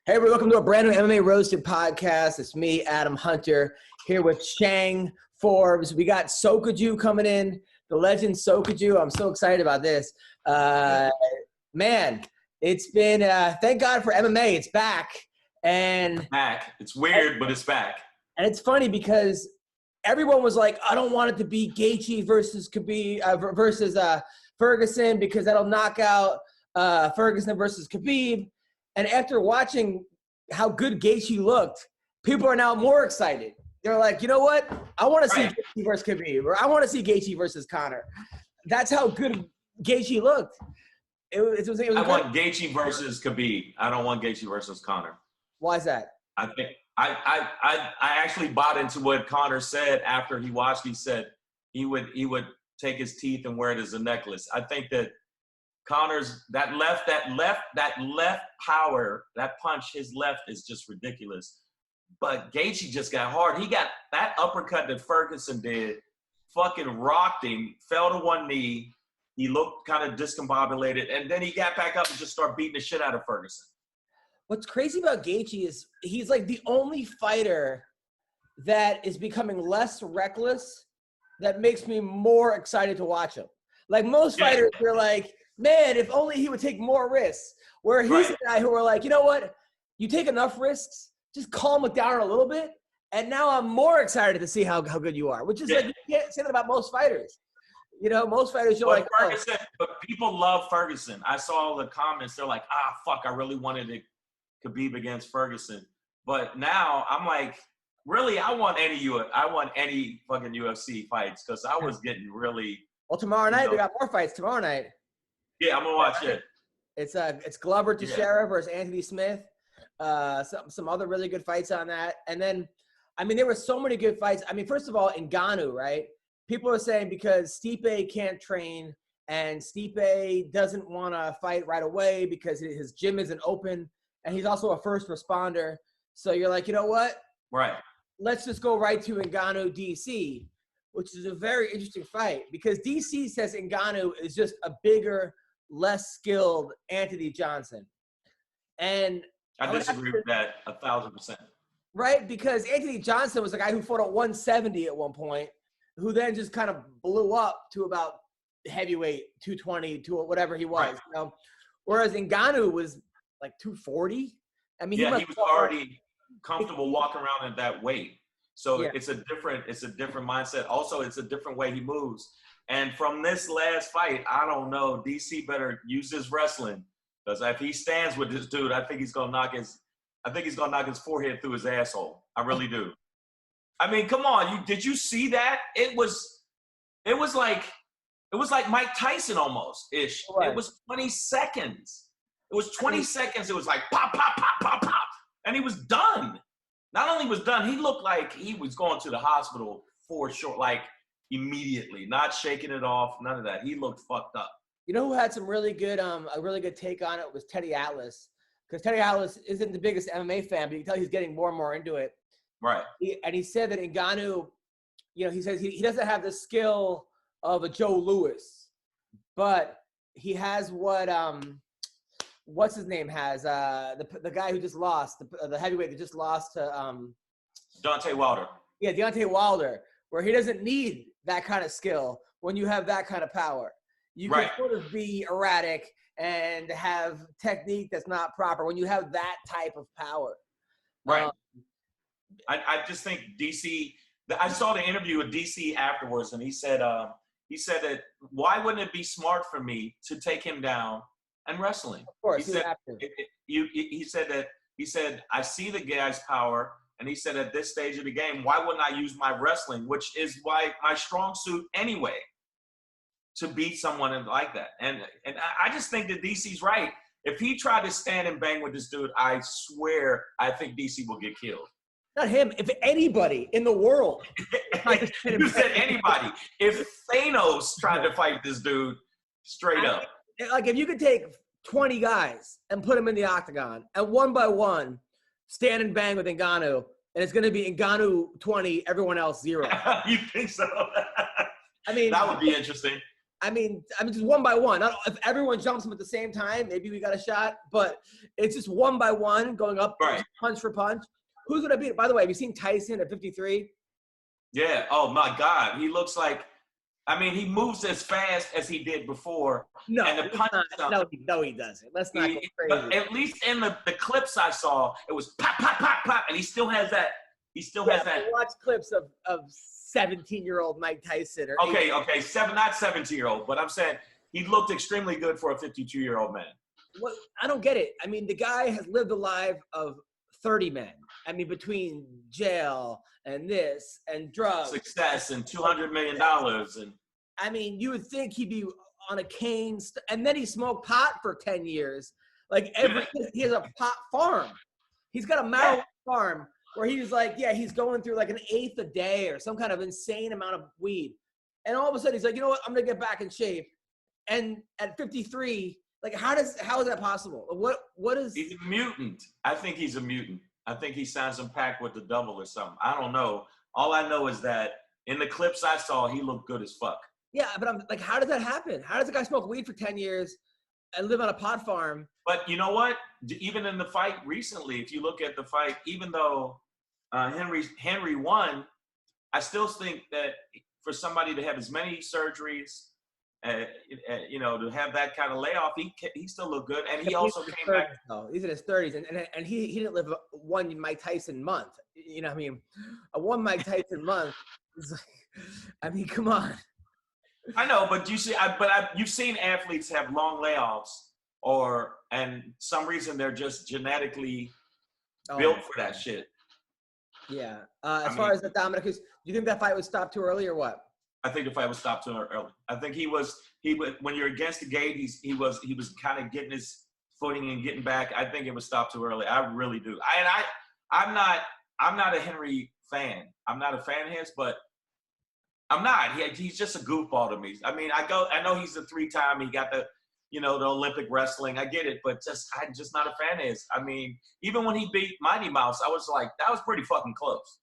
Hey, everybody, welcome to a brand new MMA Roasted Podcast. It's me, Adam Hunter, here with Shang, Forbes. We got Sokoudjou coming in, the legend Sokoudjou. I'm so excited about this. Man, it's been, thank God for MMA. It's back. It's weird, but it's back. And it's funny because everyone was like, I don't want it to be Gaethje versus Khabib, versus Ferguson because that'll knock out Ferguson versus Khabib. And after watching how good Gaethje looked, people are now more excited. They're like, you know what? I want to see Gaethje versus Khabib, or I want to see Gaethje versus Conor. That's how good Gaethje looked. It was I want Gaethje versus Khabib. I don't want Gaethje versus Conor. Why is that? I think I actually bought into what Conor said after he watched. He said he would take his teeth and wear it as a necklace. I think that Conor's that left power, that punch, his left is just ridiculous. But Gaethje just got hard. He got that uppercut that Ferguson did, fucking rocked him, fell to one knee. He looked kind of discombobulated, and then he got back up and just started beating the shit out of Ferguson. What's crazy about Gaethje is he's like the only fighter that is becoming less reckless that makes me more excited to watch him. Like most fighters, you're like, man, if only he would take more risks. Where he's the guy who are like, you know what? You take enough risks, just calm it down a little bit. And now I'm more excited to see how good you are, which is like, you can't say that about most fighters. You know, most fighters, you're like, Ferguson, but people love Ferguson. I saw all the comments. They're like, fuck, I really wanted Khabib against Ferguson. But now I'm like, really, I want any fucking UFC fights because I was getting really. Well, tomorrow night, we got more fights tomorrow night. Yeah, I'm gonna watch it. It's Glover Teixeira versus Anthony Smith. Some other really good fights on that. And then, I mean, there were so many good fights. I mean, first of all, Ngannou, right? People are saying because Stipe can't train and Stipe doesn't want to fight right away because his gym isn't open and he's also a first responder. So you're like, you know what? Right. Let's just go right to Ngannou DC, which is a very interesting fight because DC says Ngannou is just a bigger, less skilled Anthony Johnson. And I disagree with that 1,000%. Right? Because Anthony Johnson was a guy who fought at 170 at one point, who then just kind of blew up to about heavyweight 220 to whatever he was. Right. You know? Whereas Ngannou was like 240. I mean, he was already comfortable walking around at that weight. So it's a different mindset. Also, it's a different way he moves. And from this last fight, I don't know. DC better use his wrestling because if he stands with this dude, I think he's gonna knock his forehead through his asshole. I really do. I mean, come on, did you see that? It was like Mike Tyson almost ish. Right. It was 20 seconds. It was 20 seconds. It was like pop, pop, pop, pop, pop, and he was done. Not only was done, he looked like he was going to the hospital for sure, like immediately, not shaking it off, none of that. He looked fucked up. You know who had some really good, a really good take on it was Teddy Atlas, because Teddy Atlas isn't the biggest MMA fan, but you can tell he's getting more and more into it. Right. He said that Ngannou, you know, he says he doesn't have the skill of a Joe Louis, but he has what's his name has, the guy who just lost, the heavyweight that just lost to Deontay Wilder. Yeah, Deontay Wilder, where he doesn't need that kind of skill when you have that kind of power. You can sort of be erratic and have technique that's not proper when you have that type of power. Right. I just think DC, I saw the interview with DC afterwards, and he said that why wouldn't it be smart for me to take him down and wrestling? Of course, he said I see the guy's power, and he said at this stage of the game, why wouldn't I use my wrestling, which is why my strong suit anyway, to beat someone like that. And I just think that DC's right. If he tried to stand and bang with this dude, I swear I think DC will get killed. Not him. If anybody in the world. You said anybody. If Thanos tried to fight this dude, straight up. Like if you could take 20 guys and put them in the octagon and one by one stand and bang with Ngannou, and it's going to be Ngannou 20, everyone else 0. You think so? I mean, that would be interesting. I mean, just one by one. Not if everyone jumps him at the same time, maybe we got a shot. But it's just one by one going up, Right. punch for punch. Who's gonna beat? By the way, have you seen Tyson at 53? Yeah. Oh my God, he looks like. I mean, he moves as fast as he did before. No, and the punch. no, he doesn't. Let's not go crazy. But at least in the clips I saw, it was pop, pop, pop, pop, and he still has that. He still has that. Watch clips of 17-year-old Mike Tyson. Or okay, not 17-year-old, but I'm saying he looked extremely good for a 52-year-old man. Well, I don't get it. I mean, the guy has lived the life of 30 men. I mean, between jail and this and drugs. Success and $200 million. And I mean, you would think he'd be on a cane. And then he smoked pot for 10 years. Like, he has a pot farm. He's got a marijuana farm where he was like, he's going through like an eighth a day or some kind of insane amount of weed. And all of a sudden he's like, you know what? I'm going to get back in shape. And at 53, like, how is that possible? What is? He's a mutant. I think he's a mutant. I think he signs some pact with the devil or something. I don't know. All I know is that in the clips I saw, he looked good as fuck. Yeah, but I'm like, how does that happen? How does a guy smoke weed for 10 years and live on a pot farm? But you know what? Even in the fight recently, if you look at the fight, even though Henry won, I still think that for somebody to have as many surgeries, to have that kind of layoff, he still looked good, and he also came back. He's in his 30s, and he didn't live one Mike Tyson month. You know what I mean? A one Mike Tyson month is like, I mean, come on. I know, but you see, you've seen athletes have long layoffs, and some reason they're just genetically built for that shit. Yeah. As far as the Dominic, do you think that fight was stopped too early or what? I think the fight was stopped too early. I think he was when you're against the gate, he was kind of getting his footing and getting back. I think it was stopped too early. I really do. I'm not a Henry fan. I'm not a fan of his, but I'm not. He's just a goofball to me. I mean, I know he's a 3-time. He got the Olympic wrestling. I get it, but I'm just not a fan of his. I mean, even when he beat Mighty Mouse, I was like, that was pretty fucking close.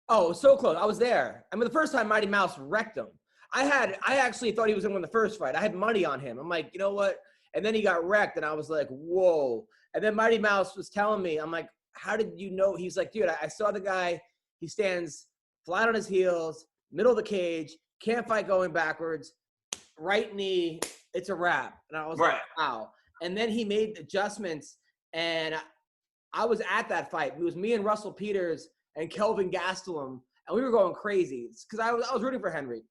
Oh, so close. I was there. I mean, the first time Mighty Mouse wrecked him. I actually thought he was going to win the first fight. I had money on him. I'm like, you know what? And then he got wrecked, and I was like, whoa. And then Mighty Mouse was telling me, I'm like, how did you know? He's like, dude, I saw the guy. He stands flat on his heels, middle of the cage, can't fight going backwards, right knee, it's a wrap. And I was like, wow. And then he made adjustments, and I was at that fight. It was me and Russell Peters and Kelvin Gastelum, and we were going crazy because I was rooting for Henry.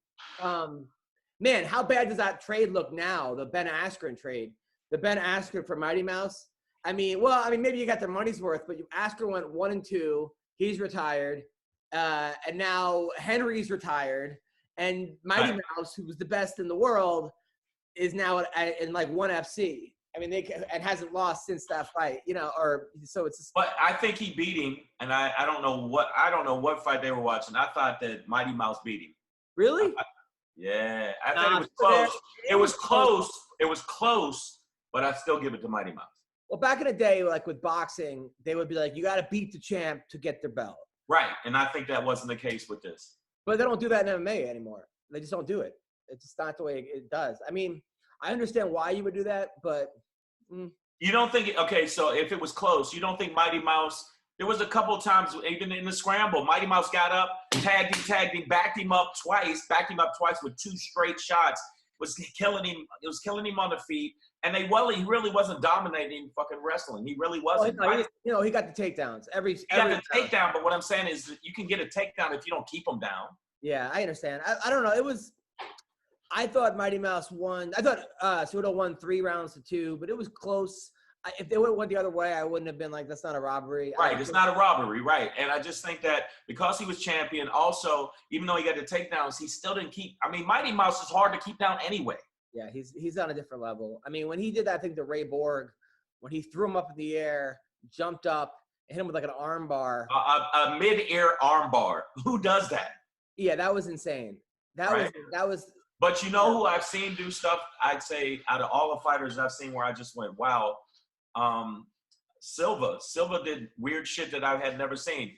Man, how bad does that trade look now, the Ben Askren trade? The Ben Askren for Mighty Mouse? I mean, maybe you got their money's worth, but Askren went 1-2. He's retired. And now Henry's retired. And Mighty Mouse, who was the best in the world, is now in like 1 FC. I mean, and hasn't lost since that fight, so it's. But I think he beat him, and I don't know what fight they were watching. I thought that Mighty Mouse beat him. Really? Yeah, I thought it was close. It was close. It was close, but I still give it to Mighty Mouse. Well, back in the day, like with boxing, they would be like, you got to beat the champ to get their belt. Right, and I think that wasn't the case with this. But they don't do that in MMA anymore. They just don't do it. It's just not the way it does. I mean, I understand why you would do that, but. You don't think okay, so if it was close, you don't think Mighty Mouse, there was a couple of times, even in the scramble, Mighty Mouse got up, tagged him, backed him up twice with 2 straight shots, it was killing him on the feet, and he really wasn't dominating fucking wrestling. He really wasn't. Well, he got the takedowns. He got the takedown, but what I'm saying is that you can get a takedown if you don't keep him down. Yeah, I understand. I don't know. I thought Mighty Mouse won. I thought Cejudo won 3 rounds to 2, but it was close. If they would have went the other way, I wouldn't have been like, that's not a robbery. Right, it's not a robbery, right. And I just think that because he was champion, also, even though he got the takedowns, he still didn't keep – I mean, Mighty Mouse is hard to keep down anyway. Yeah, he's on a different level. I mean, when he did that thing to Ray Borg, when he threw him up in the air, jumped up, and hit him with like an arm bar. A mid-air arm bar. Who does that? Yeah, that was insane. That was – But you know who I've seen do stuff, I'd say, out of all the fighters I've seen where I just went, wow, Silva. Silva did weird shit that I had never seen.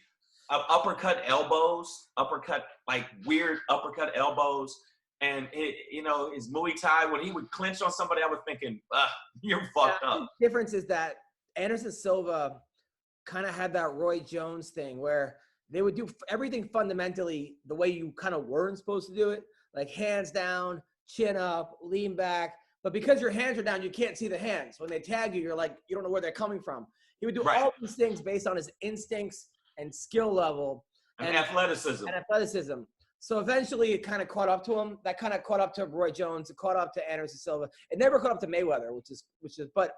Uppercut elbows, weird uppercut elbows. And his Muay Thai, when he would clinch on somebody, I was thinking, you're fucked up. The difference is that Anderson Silva kind of had that Roy Jones thing where they would do everything fundamentally the way you kind of weren't supposed to do it, like hands down, chin up, lean back. But because your hands are down, you can't see the hands. When they tag you, you're like, you don't know where they're coming from. He would do all these things based on his instincts and skill level. And athleticism. So eventually it kind of caught up to him. That kind of caught up to Roy Jones. It caught up to Anderson Silva. It never caught up to Mayweather, but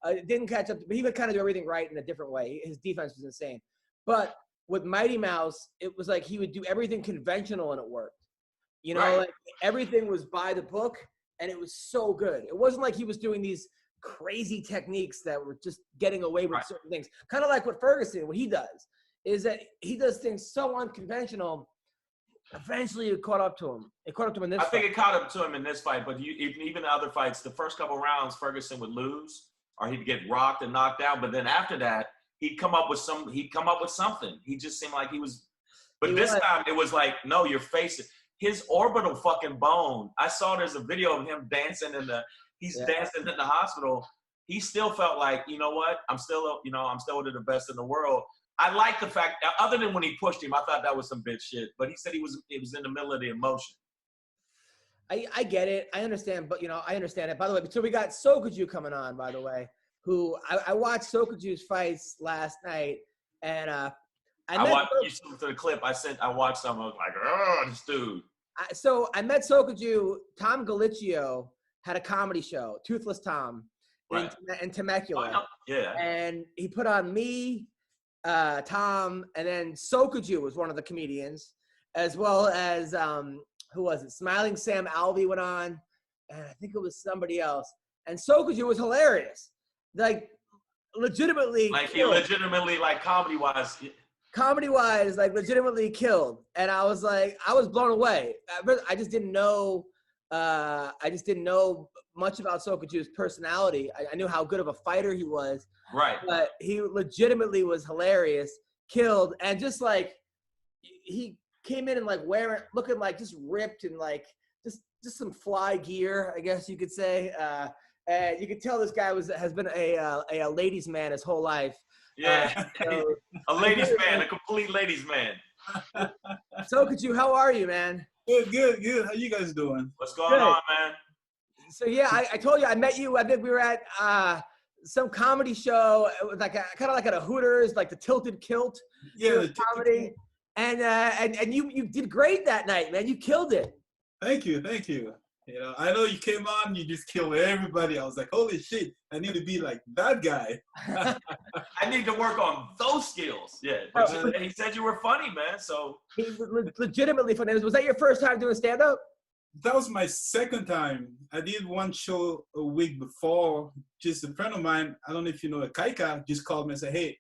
it didn't catch up. But he would kind of do everything right in a different way. His defense was insane. But with Mighty Mouse, it was like he would do everything conventional and it worked. Like everything was by the book and it was so good. It wasn't like he was doing these crazy techniques that were just getting away with certain things. Kind of like what Ferguson, what he does, is that he does things so unconventional. Eventually, it caught up to him. It caught up to him in this fight. I think it caught up to him in this fight, but even the other fights, the first couple rounds, Ferguson would lose or he'd get rocked and knocked out. But then after that, he'd come up with something. He just seemed like he was. But this time, it was like, no, you're facing his orbital fucking bone. I saw there's a video of him dancing dancing in the hospital. He still felt like, you know what? I'm still one of the best in the world. I like the fact, other than when he pushed him, I thought that was some bitch shit. But he said it was in the middle of the emotion. I get it. I understand. But, I understand it. By the way, so we got Sokoudjou coming on, by the way, who I watched Sokoudjou's fights last night. And you sent to the clip. I watched some. I was like, oh, this dude. So I met Sokoudjou. Tom Galicchio had a comedy show, Toothless Tom, in Temecula. Yeah. And he put on me, Tom, and then Sokoudjou was one of the comedians, as well as who was it? Smiling Sam Alvey went on, and I think it was somebody else. And Sokoudjou was hilarious, like legitimately. Like he legitimately, like comedy-wise, like legitimately killed. And I was blown away. I just didn't know much about Sokoudjou's personality. I knew how good of a fighter he was. Right. But he legitimately was hilarious, killed, and just like he came in and like looking like just ripped and like just some fly gear, I guess you could say. And you could tell this guy has been a ladies' man his whole life. Yeah, a ladies' man, a complete ladies' man. Sokoudjou, how are you, man? Good. How you guys doing? What's going on, man? So yeah, I told you I met you. I think we were at some comedy show. It was like kind of like at a Hooters, like the Tilted Kilt. Yeah, comedy. And you did great that night, man. You killed it. Thank you. I know you came on, you just killed everybody. I was like, holy shit, I need to be like that guy. I need to work on those skills. Yeah. He said you were funny, man. So he was legitimately funny. Was that your first time doing stand-up? That was my second time. I did one show a week before. Just a friend of mine, I don't know if you know, Kaika, just called me and said, hey,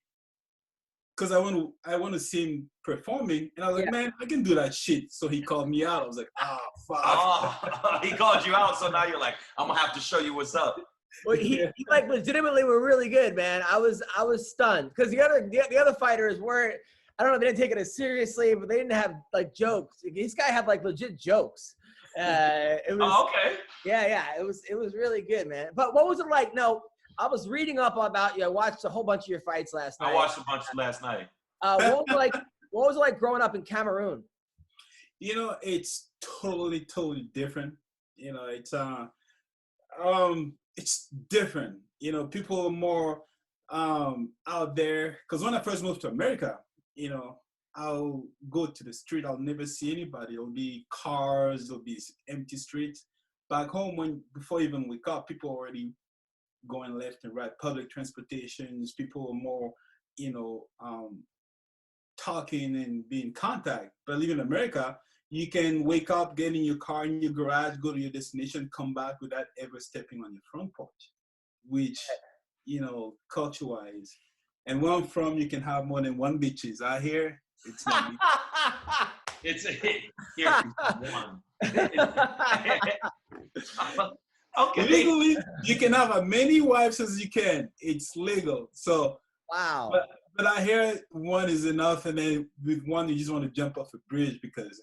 because I want to see him performing. And I was like, man, I can do that shit. So he called me out. I was like, fuck. Oh, he called you out. So now you're like, I'm going to have to show you what's up. Well, he like legitimately were really good, man. I was stunned because the other fighters weren't, I don't know, they didn't take it as seriously, but they didn't have like jokes. This guy had like legit jokes. It was, okay. Yeah. It was really good, man. But what was it like? No, I was reading up about you. I watched a whole bunch of your fights last night. I watched a bunch last night. What was it like growing up in Cameroon? It's totally different. It's different. People are more out there. Because when I first moved to America, I'll go to the street. I'll never see anybody. It'll be cars. There'll be empty streets. Back home, before I even wake up, people already going left and right. Public transportations. People are more, talking and being in contact. But living in America, you can wake up, get in your car, in your garage, go to your destination, come back without ever stepping on your front porch, which, culture-wise. And where I'm from, you can have more than one bitches. I hear it's not me. It's a hit. Here, one. Okay. Legally, you can have as many wives as you can. It's legal. So wow. But I hear one is enough, and then with one you just want to jump off a bridge because.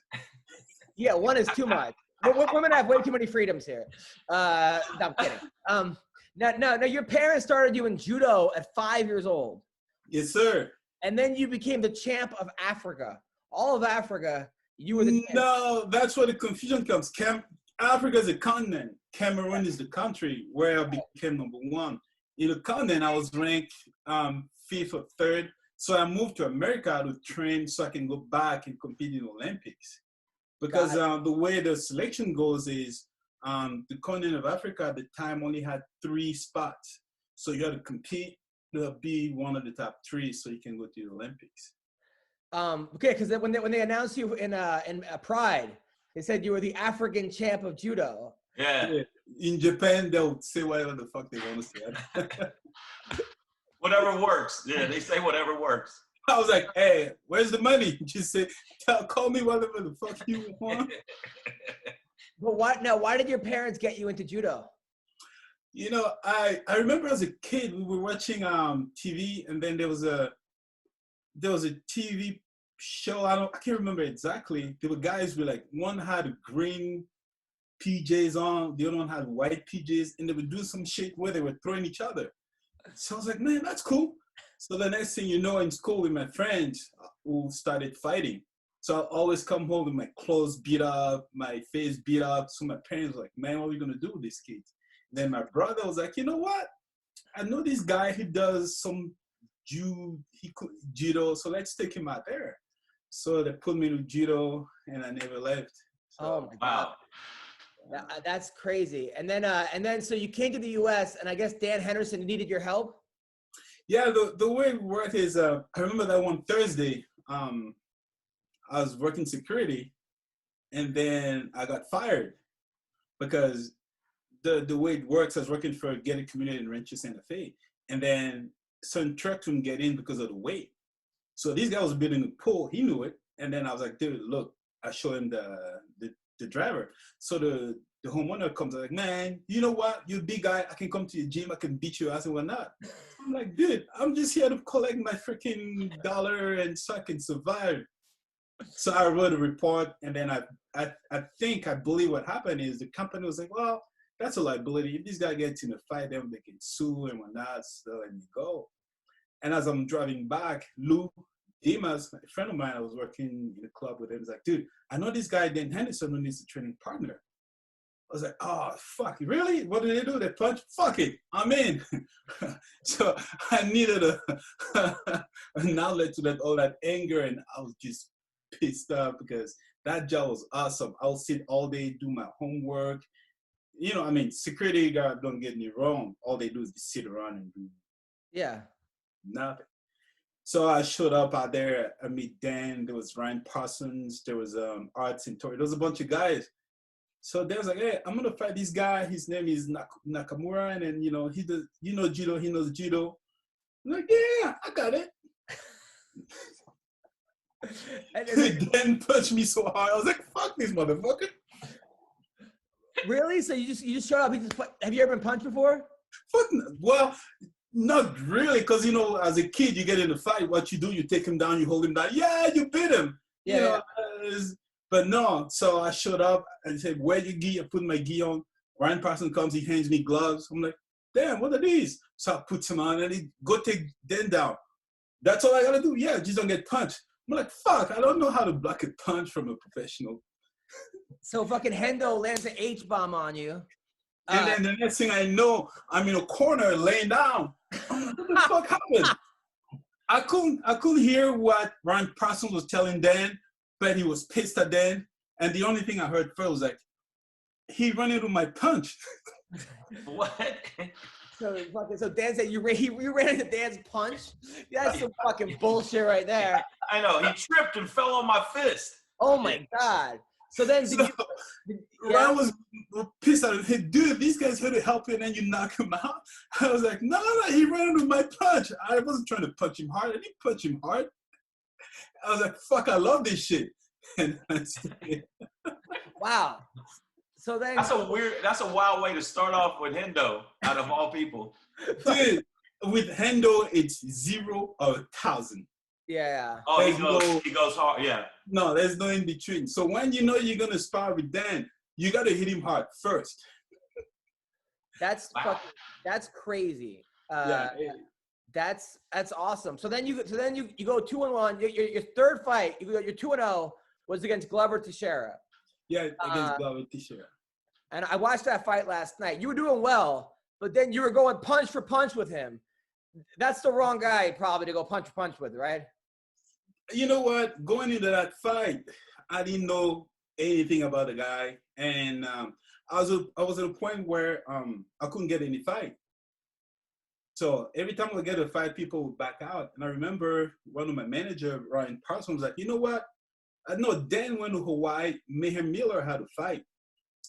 Yeah, one is too much. Women have way too many freedoms here. No, I'm kidding. Now, your parents started you in judo at 5 years old. Yes, sir. And then you became the champ of Africa. All of Africa, you were the champ. No, that's where the confusion comes. Africa is a continent. Cameroon is the country where I became number one. In the continent, I was ranked 5th or 3rd. So I moved to America to train so I can go back and compete in the Olympics. Because the way the selection goes is the continent of Africa at the time only had 3 spots. So you had to compete to be one of the top 3 so you can go to the Olympics. Okay, because when they announced you in Pride, they said you were the African champ of judo. Yeah. In Japan, they'll say whatever the fuck they want to say. Whatever works. Yeah, they say whatever works. I was like, hey, where's the money? Just say, call me whatever the fuck you want. But why did your parents get you into judo? You know, I remember as a kid, we were watching TV, and then there was a TV show. I can't remember exactly. There were guys with like, one had green PJs on, the other one had white PJs, and they would do some shit where they were throwing each other. So I was like, man, that's cool. So the next thing you know, in school with my friends who started fighting. So I always come home with my clothes beat up, my face beat up. So my parents were like, man, what are we going to do with these kids? Then my brother was like, you know what? I know this guy who does some judo, so let's take him out there. So they put me to judo, and I never left. So, oh my God. Wow. That's crazy. And then so you came to the U.S. and I guess Dan Henderson needed your help. Yeah, the way it worked is I remember that one Thursday, I was working security, and then I got fired because the way it works, I was working for a gated community in Rancho Santa Fe, and then certain trucks wouldn't get in because of the weight. So these guys was building a pool. He knew it, and then I was like, dude, look, I showed him the driver. So the homeowner comes like, man, you know what? You're a big guy. I can come to your gym. I can beat your ass and whatnot. I'm like, dude, I'm just here to collect my freaking dollar and so I can survive. So I wrote a report, and then I believe what happened is the company was like, well, that's a liability. If this guy gets in a fight, then they can sue and whatnot. So let me go. And as I'm driving back, Lou Dimas, a friend of mine, I was working in a club with him. He's like, dude, I know this guy, Dan Henderson, who needs a training partner. I was like, oh, fuck, really? What did they do? They punch? Fuck it, I'm in. So I needed an outlet to let all that anger, and I was just pissed off because that job was awesome. I'll sit all day, do my homework. You know, I mean, security guard, don't get me wrong. All they do is just sit around and do nothing. So I showed up out there. I meet Dan. There was Ryan Parsons. There was Art Santori. There was a bunch of guys. So they was like, hey, I'm gonna fight this guy. His name is Nakamura, and then he does, judo. He knows judo. I'm like, yeah, I got it. And Dan punched me so hard. I was like, fuck this motherfucker. Really? So you just showed up? Have you ever been punched before? Fuck. Well, not really, because as a kid, you get in a fight. What you do, you take him down, you hold him down. Yeah, you beat him. Yeah. But no. So I showed up and said, "Wear your gi." I put my gi on. Ryan Parsons comes, he hands me gloves. I'm like, "Damn, what are these?" So I put him on, and he go take Dan down. That's all I gotta do. Yeah, just don't get punched. I'm like, fuck, I don't know how to block a punch from a professional. So fucking Hendo lands an H-bomb on you. And then the next thing I know, I'm in a corner laying down. I'm like, what the fuck happened? I couldn't hear what Ryan Parsons was telling Dan, but he was pissed at Dan. And the only thing I heard first was like, he ran into my punch. What? So Dan said you ran into Dan's punch? That's some fucking bullshit right there. I know. He tripped and fell on my fist. Oh my God. So then Ryan was pissed at him. Hey, dude, these guys here to help you and then you knock him out. I was like, no, he ran into my punch. I wasn't trying to punch him hard. I didn't punch him hard. I was like, fuck, I love this shit. And wow. So then that's a wild way to start off with Hendo, out of all people. Dude, with Hendo, it's 0 or 1,000. Yeah. Oh, he goes hard, yeah. No, there's no in between. So when you know you're gonna spar with Dan, you got to hit him hard first. That's Wow. that's crazy. Yeah. That's awesome. So then you go 2-1. Your third fight, you're 2-0 was against Glover Teixeira. Yeah, against Glover Teixeira. And I watched that fight last night. You were doing well, but then you were going punch for punch with him. That's the wrong guy probably to go punch for punch with, right? You know what? Going into that fight, I didn't know anything about the guy, and I was at a point where I couldn't get any fight. So every time I would get a fight, people would back out. And I remember one of my manager, Ryan Parsons, was like, you know what? I know Dan went to Hawaii. Mayhem Miller had a fight.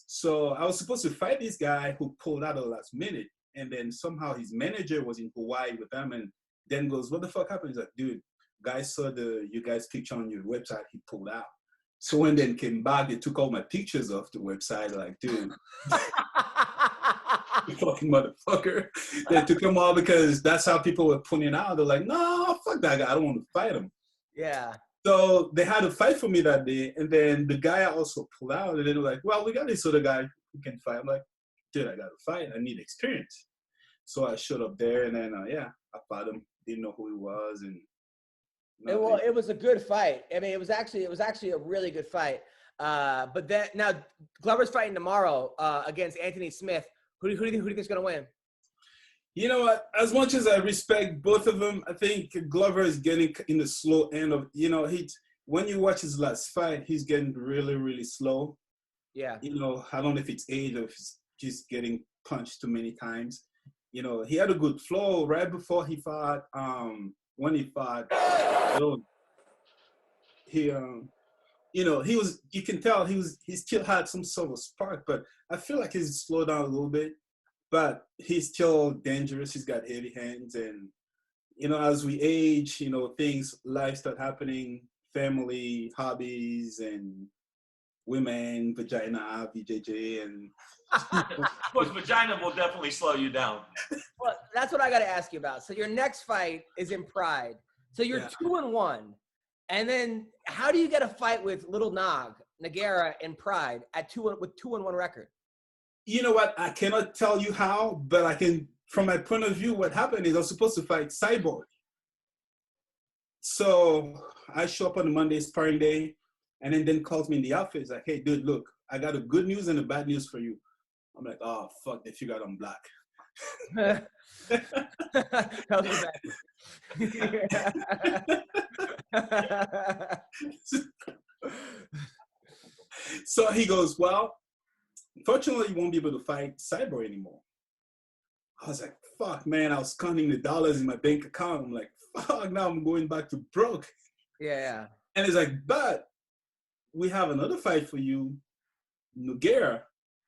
So I was supposed to fight this guy who pulled out at the last minute. And then somehow his manager was in Hawaii with them. And Dan goes, what the fuck happened? He's like, dude, guys saw you guys' picture on your website. He pulled out. So when Dan came back, they took all my pictures off the website. Like, dude, you fucking motherfucker. They took them all because that's how people were putting out. They're like, no, fuck that guy. I don't want to fight him. Yeah. So they had a fight for me that day. And then the guy also pulled out. And they were like, well, we got this other guy who can fight. I'm like, dude, I got to fight. I need experience. So I showed up there. And then, I fought him. Didn't know who he was. And It was a good fight. I mean, it was actually a really good fight. But then now Glover's fighting tomorrow against Anthony Smith. Who do you think is going to win? You know what? As much as I respect both of them, I think Glover is getting in the slow end of, when you watch his last fight, he's getting really, really slow. Yeah. I don't know if it's age or if he's just getting punched too many times. He had a good flow right before he fought. When he fought, he was, you can tell he still had some sort of spark, but I feel like he's slowed down a little bit. But he's still dangerous. He's got heavy hands. And, as we age, life start happening, family, hobbies, and women, vagina, VJJ. And of course, vagina will definitely slow you down. Well, that's what I got to ask you about. So your next fight is in Pride. So you're 2-1. And then how do you get a fight with Little Nogueira in Pride with 2-1 record? You know what? I cannot tell you how, but I can, from my point of view, what happened is I was supposed to fight Cyborg. So I show up on the Monday sparring day, and then calls me in the office like, hey, dude, look, I got a good news and a bad news for you. I'm like, oh, fuck, they figured I'm black. So he goes, well, unfortunately, you won't be able to fight Cyborg anymore. I was like, fuck, man. I was counting the dollars in my bank account. I'm like, fuck, now I'm going back to broke. Yeah. And he's like, but we have another fight for you, Nogueira,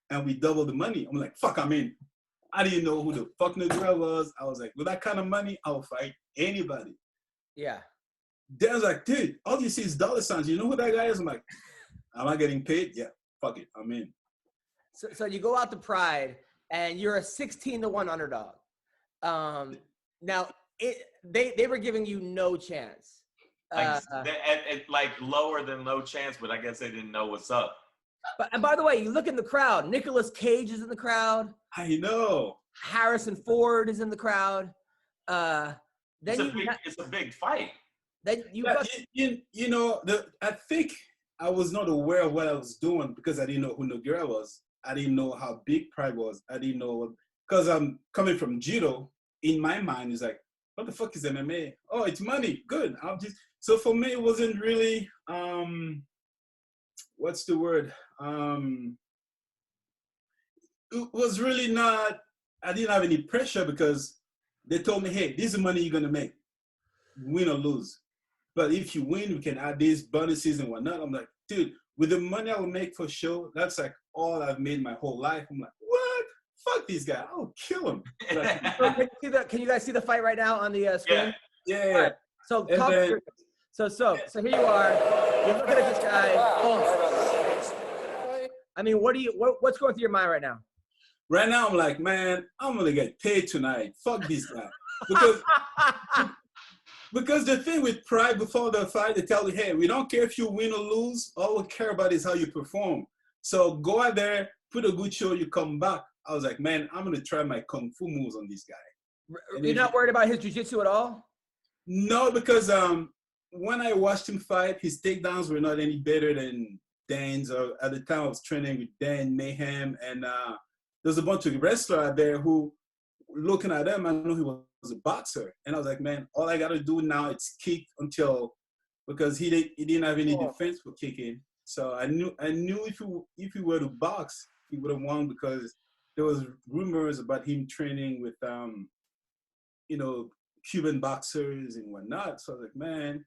and we double the money. I'm like, fuck, I'm in. I didn't know who the fuck Nogueira was. I was like, with that kind of money, I'll fight anybody. Yeah. Then I was like, dude, all you see is dollar signs. You know who that guy is? I'm like, am I getting paid? Yeah, fuck it, I'm in. So you go out to Pride, and you're a 16-1 underdog. Now, they were giving you no chance. Like lower than no chance, but I guess they didn't know what's up. And by the way, you look in the crowd. Nicolas Cage is in the crowd. I know. Harrison Ford is in the crowd. It's a big fight. Then I think I was not aware of what I was doing because I didn't know who Nogueira was. I didn't know how big Pride was. I didn't know, because I'm coming from judo. In my mind, it's like, what the fuck is MMA? Oh, it's money. Good. So for me, it wasn't really, what's the word? It was really not, I didn't have any pressure because they told me, hey, this is the money you're going to make, win or lose. But if you win, we can add these bonuses and whatnot. I'm like, dude, with the money I will make for sure, that's like all I've made my whole life. I'm like, what? Fuck these guys. I'll kill them. Like, can you guys see the fight right now on the screen? Yeah. Right. So here you are. You're looking at this guy. I mean, what's going through your mind right now? Right now, I'm like, man, I'm going to get paid tonight. Fuck this guy. Because the thing with Pride, before the fight, they tell you, hey, we don't care if you win or lose. All we care about is how you perform. So go out there, put a good show, you come back. I was like, man, I'm gonna try my kung fu moves on this guy. You're not worried about his jiu-jitsu at all? No, because when I watched him fight, his takedowns were not any better than Dan's. At the time, I was training with Dan Mayhem, and there's a bunch of wrestlers out there who, looking at him, I know he was a boxer, and I was like, man, all I gotta do now is kick because he didn't have any defense for kicking. So I knew if he were to box, he would have won because there was rumors about him training with Cuban boxers and whatnot. So I was like, man,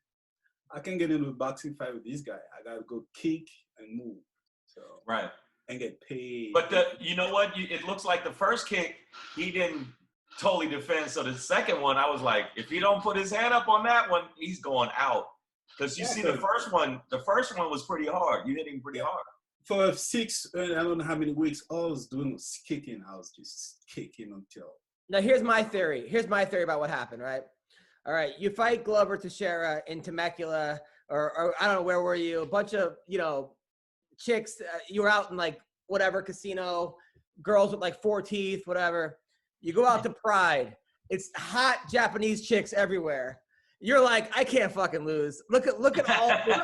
I can get into a boxing fight with this guy. I gotta go kick and move. So right. And get paid. But you know what? It looks like the first kick, he didn't totally defend. So the second one, I was like, if he don't put his hand up on that one, he's going out. Because you see the first one was pretty hard. You hit him pretty hard. For 6, I don't know how many weeks, all I was doing was kicking. I was just kicking until. Now, here's my theory. Here's my theory about what happened, right? All right, you fight Glover Teixeira in Temecula, or I don't know, where were you? A bunch of, chicks. You were out in, like, whatever casino, girls with, like, 4 teeth, whatever. You go out to Pride. It's hot Japanese chicks everywhere. You're like, I can't fucking lose. Look at all this.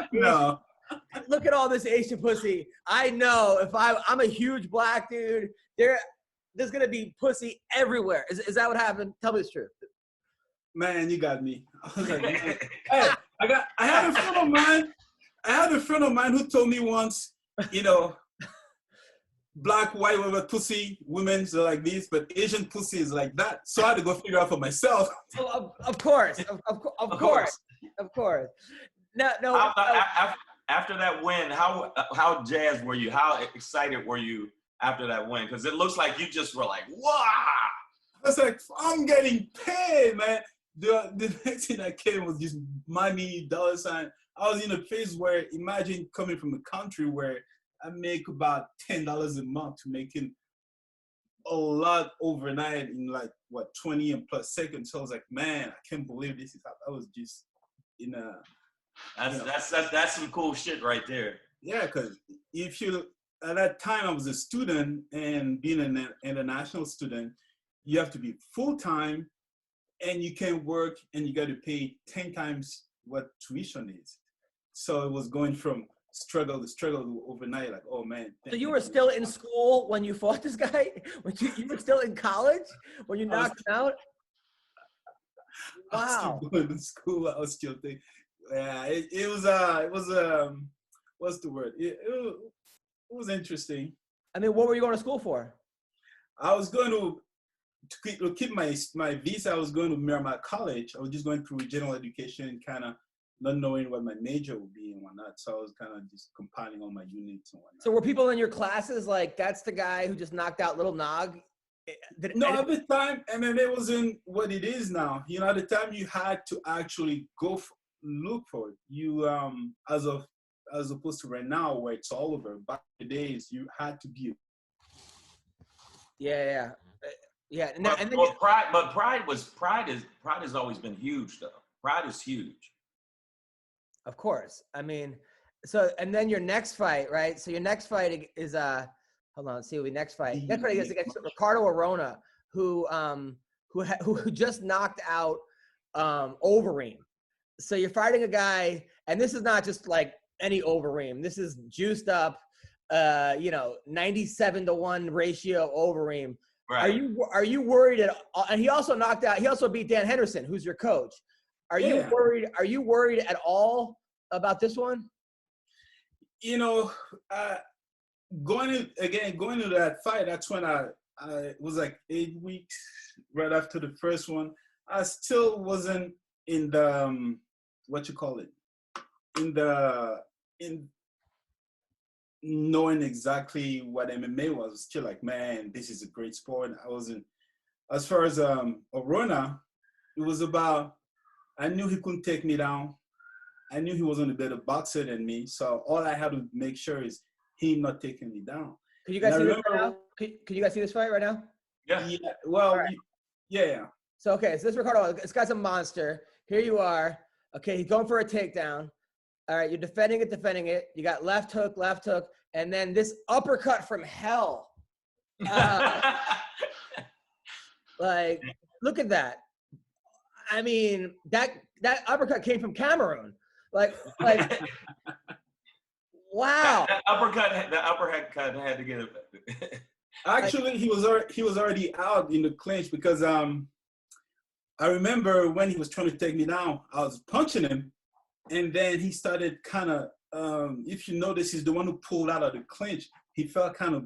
Look at all this Asian pussy. I know if I'm a huge black dude, there's gonna be pussy everywhere. Is that what happened? Tell me the truth. Man, you got me. I was like, hey, I had a friend of mine who told me once, black, white, whatever pussy, women's are like this, but Asian pussy is like that. So I had to go figure out for myself. Of course. No. After that win, how jazzed were you? How excited were you after that win? Because it looks like you just were like, wow. I was like, I'm getting paid, man. The next thing that came was just money, dollar sign. I was in a phase where, imagine coming from a country where I make about $10 a month to making a lot overnight in 20 and plus seconds. So I was like, man, I can't believe this is happening. I was just in a. That's some cool shit right there. Yeah, because at that time I was a student, and being an international student, you have to be full time, and you can't work, and you got to pay 10 times what tuition is. So it was going from struggle to overnight, like, oh man. So you were still in school when you fought this guy? When you were still in college when you knocked him out? Wow. I was still going to school. I was still thinking. Yeah, it was what's the word? It was interesting. I mean, what were you going to school for? I was going to keep my visa. I was going to Miramar College. I was just going through general education, kind of not knowing what my major would be and whatnot. So I was kind of just compiling all my units and whatnot. So were people in your classes like, that's the guy who just knocked out Little Nog? No, at the time, MMA wasn't what it is now. At the time you had to actually look for it. You as opposed to right now where it's all over. Back in the days, you had to be. Yeah. Pride has always been huge though. Pride is huge. Of course. I mean, so, and then your next fight, right? So your next fight is hold on, let's see what we next fight. Next fight is against Ricardo Arona, who just knocked out Overeem. So you're fighting a guy, and this is not just like any Overeem. This is juiced up, 97-to-1 ratio Overeem. Right. Are you worried at all? And he also beat Dan Henderson, who's your coach. Are you worried? Are you worried at all about this one? Going into that fight, that's when I was like 8 weeks right after the first one. I still wasn't in the in knowing exactly what MMA was. Still like, man, this is a great sport. I wasn't, as far as Arona, it was about, I knew he couldn't take me down. I knew he wasn't a better boxer than me. So all I had to make sure is him not taking me down. Could you guys see this right now? Could you guys see this fight right now? Yeah. Well, right. Yeah. So, okay, so this Ricardo, this guy's a monster. Here you are. Okay, he's going for a takedown. All right, you're defending it. You got left hook, and then this uppercut from hell. Like, look at that. I mean, that uppercut came from Cameroon. Like, wow. That uppercut had to get it. Actually, he was already out in the clinch because I remember when he was trying to take me down, I was punching him, and then he started kind of, if you notice, he's the one who pulled out of the clinch. He felt kind of,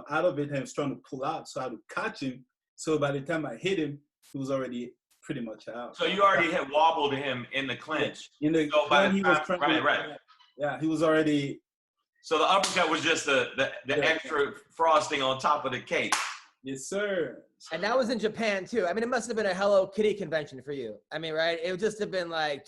out of it and was trying to pull out, so I had to catch him. So by the time I hit him, he was already pretty much out. So you already had wobbled him in the clinch. Right. Yeah, he was already. So the uppercut was just the extra frosting on top of the cake. Yes, sir. And that was in Japan too. I mean, it must have been a Hello Kitty convention for you. I mean, right? It would just have been like,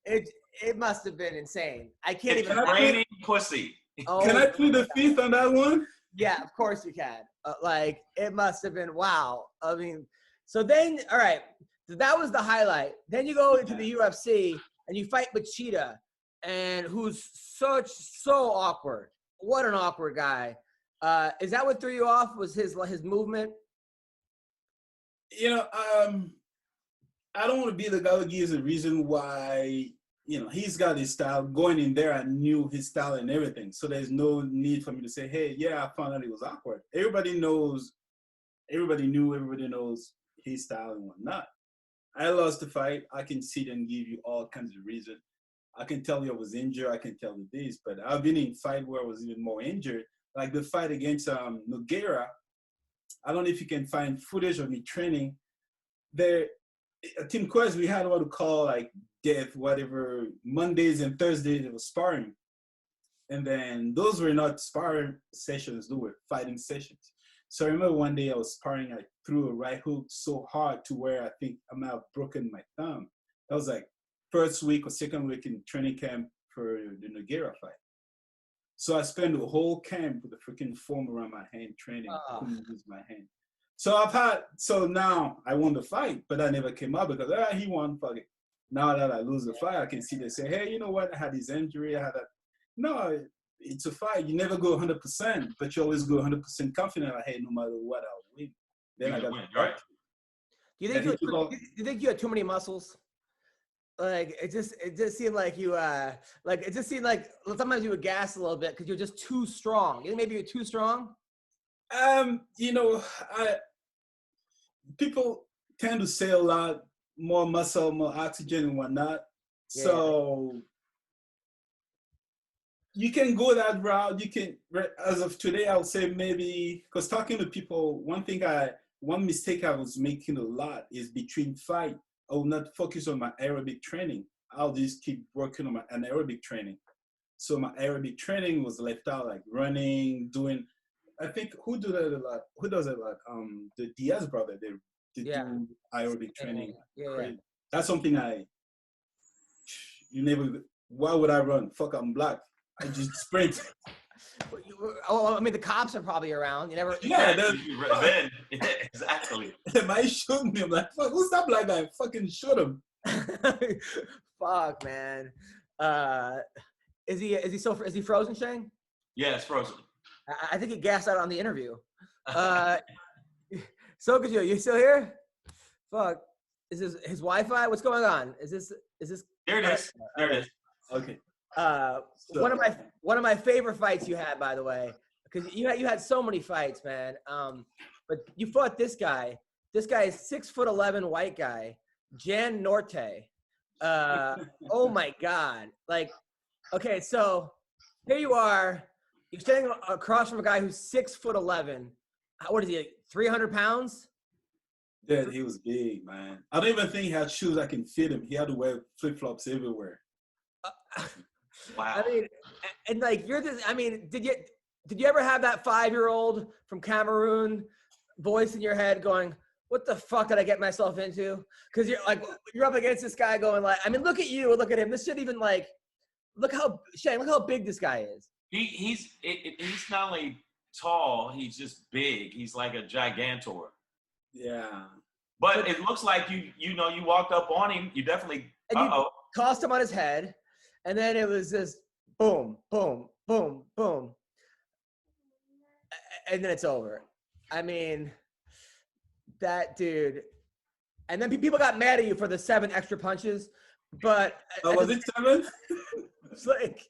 it must have been insane. I can't even. Raining pussy. Oh, can I plead the fifth on that one? Yeah, of course you can. Like, it must have been, wow. I mean, so then, all right, that was the highlight. Then you go into the UFC and you fight Machida, and who's so awkward. What an awkward guy. Is that what threw you off? Was his movement? I don't want to be the guy who gives a reason why, he's got his style. Going in there, I knew his style and everything. So there's no need for me to say, hey, yeah, I found out it was awkward. Everybody knows his style and whatnot. I lost the fight. I can sit and give you all kinds of reasons. I can tell you I was injured. I can tell you this, but I've been in fight where I was even more injured. Like the fight against Nogueira. I don't know if you can find footage of me training. There, Team Quest, we had what we call like death, whatever, Mondays and Thursdays, it was sparring. And then those were not sparring sessions, those were fighting sessions. So I remember one day I was sparring, I threw a right hook so hard to where I think I might have broken my thumb. That was like first week or second week in training camp for the Nogueira fight. So I spent the whole camp with a freaking foam around my hand training. I couldn't use my hand. So now I won the fight, but I never came out because he won, fuck it. Now that I lose the fight, I can see they say, hey, you know what? I had this injury. I had that. No, it's a fight. You never go 100%, but you always go 100% confident. Like, hey, no matter what, I'll win. Then I got the fight. Do you think you had too many muscles? Like it just seemed like you it just seemed like sometimes you would gas a little bit because you're just too strong. You think maybe you're too strong? People tend to say a lot more muscle, more oxygen and whatnot. Yeah. So you can go that route. You can, as of today, I would say maybe, because talking to people, one mistake I was making a lot is between fight, I will not focus on my aerobic training. I'll just keep working on my anaerobic training. So my aerobic training was left out, like running, doing, I think, who does that a lot? The Diaz brother, they do aerobic training. Yeah. That's something why would I run? Fuck, I'm black. I just sprint. I mean, the cops are probably around. You never. Yeah, then exactly. They might shoot me. I'm like, fuck, who's that black guy? Fucking shoot him. Fuck, man. Is he frozen, Shang? Yeah, it's frozen. I think he gassed out on the interview. Sokoudjou, you still here? Fuck. Is this his Wi-Fi? What's going on? Is this? There it is. There it is. Okay. One of my favorite fights you had, by the way, because you had so many fights, man. But you fought this guy. This guy is 6'11" white guy, Jan Norte. Oh my God! Like, okay, so here you are. You're standing across from a guy who's 6'11". What is he? Like 300 pounds? Yeah, he was big, man. I don't even think he had shoes that can fit him. He had to wear flip-flops everywhere. Wow. I mean, and like you're this. I mean, did you ever have that 5-year-old from Cameroon voice in your head going, "What the fuck did I get myself into?" Because you're up against this guy going like, I mean, look at you, look at him. This shit even like, look how big this guy is. He's not only tall, he's just big. He's like a gigantor. Yeah. But it looks like you walked up on him. You definitely tossed him on his head, and then it was just boom, boom, boom, boom. and then it's over. I mean, that dude. And then people got mad at you for the 7 extra punches, but was it 7? It's like,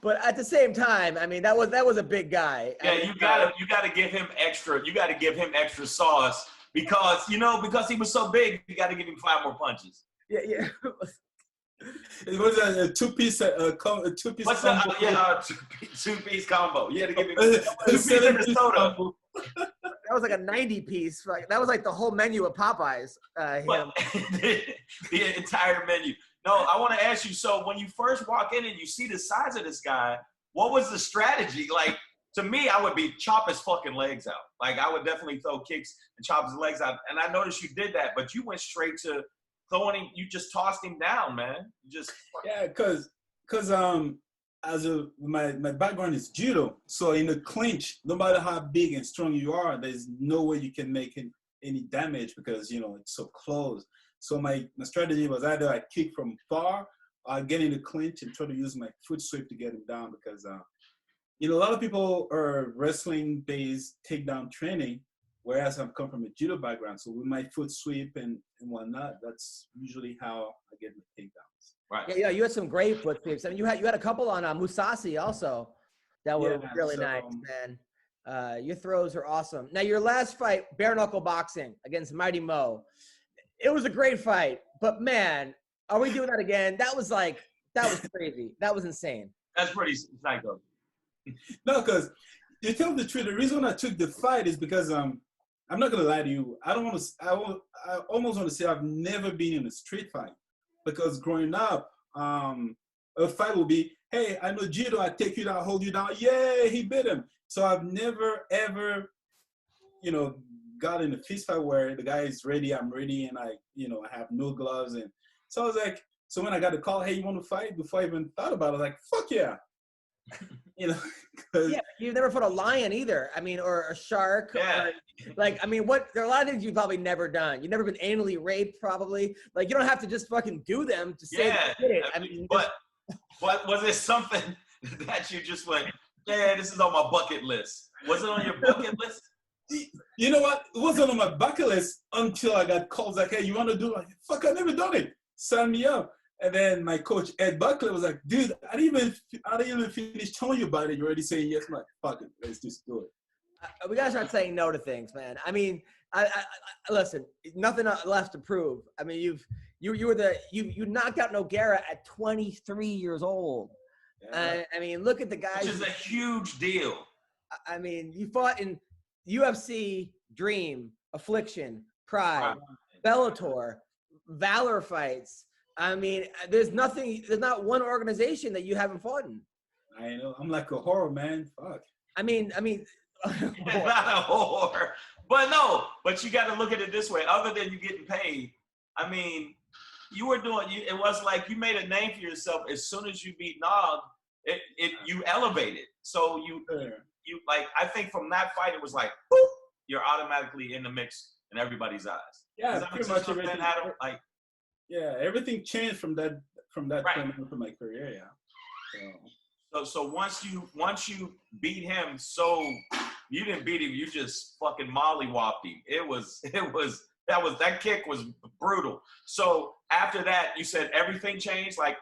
but at the same time, I mean, that was a big guy. Yeah, I mean, you gotta give him extra. You gotta give him extra sauce because because he was so big. You gotta give him 5 more punches. Yeah. It was a two-piece combo. What's the two-piece combo? You had to give him 2-piece Minnesota. That was like a 90-piece. Like that was like the whole menu of Popeyes. The entire menu. No, I want to ask you. So when you first walk in and you see the size of this guy, what was the strategy? Like to me, I would be chop his fucking legs out. Like I would definitely throw kicks and chop his legs out. And I noticed you did that, but you went straight to throwing him. You just tossed him down, man. Because my background is judo, so in the clinch, no matter how big and strong you are, there's no way you can make any damage because it's so close. So my strategy was either I kick from far or I get in the clinch and try to use my foot sweep to get him down because a lot of people are wrestling based takedown training, whereas I've come from a judo background. So with my foot sweep and whatnot, that's usually how I get the takedowns. Right. Yeah, you had some great foot sweeps. I mean, you had a couple on Musasi also that were really nice, man. Your throws are awesome. Now, your last fight, bare knuckle boxing against Mighty Mo, it was a great fight. But man, are we doing that again? That was crazy. That was insane. That's pretty psycho. No, because you tell the truth. The reason I took the fight is because I'm not gonna lie to you. I almost want to say I've never been in a street fight. Because growing up, a fight will be, hey, I know judo, I take you down, hold you down, yay, he bit him. So I've never, ever, got in a fist fight where the guy is ready, I'm ready, and I have no gloves. And so I was like, so when I got the call, hey, you want to fight? Before I even thought about it, I was like, fuck yeah. Yeah, you've never fought a lion either. I mean, or a shark. Yeah. There are a lot of things you've probably never done. You've never been anally raped, probably. Like, you don't have to just fucking do them to say you did it. I mean, but was it something that you just went, yeah, this is on my bucket list? Was it on your bucket list? You know what? It wasn't on my bucket list until I got calls like, hey, you want to do it? Fuck, I never done it. Sign me up. And then my coach, Ed Buckley, was like, dude, I didn't even finish telling you about it. You're already saying yes. I'm like, fuck it, let's just do it. We gotta start saying no to things, man. I mean, I listen, nothing left to prove. I mean, you knocked out Nogueira at 23 years old. Yeah. I mean, look at the guys. Which is a huge deal. I mean, you fought in UFC, Dream, Affliction, Pride, Bellator, Valor fights. I mean, there's not one organization that you haven't fought in. I know. I'm like a horror, man. Fuck. I mean, it's not a horror. But you got to look at it this way. Other than you getting paid, I mean, it was like you made a name for yourself. As soon as you beat Nog, you elevated. So you like, I think from that fight, it was like, boop, you're automatically in the mix in everybody's eyes. Yeah, pretty much everything. Yeah, everything changed from that right. point of my career. Yeah. So once you beat him, so you didn't beat him, you just fucking mollywopped him. That kick was brutal. So after that, you said everything changed, like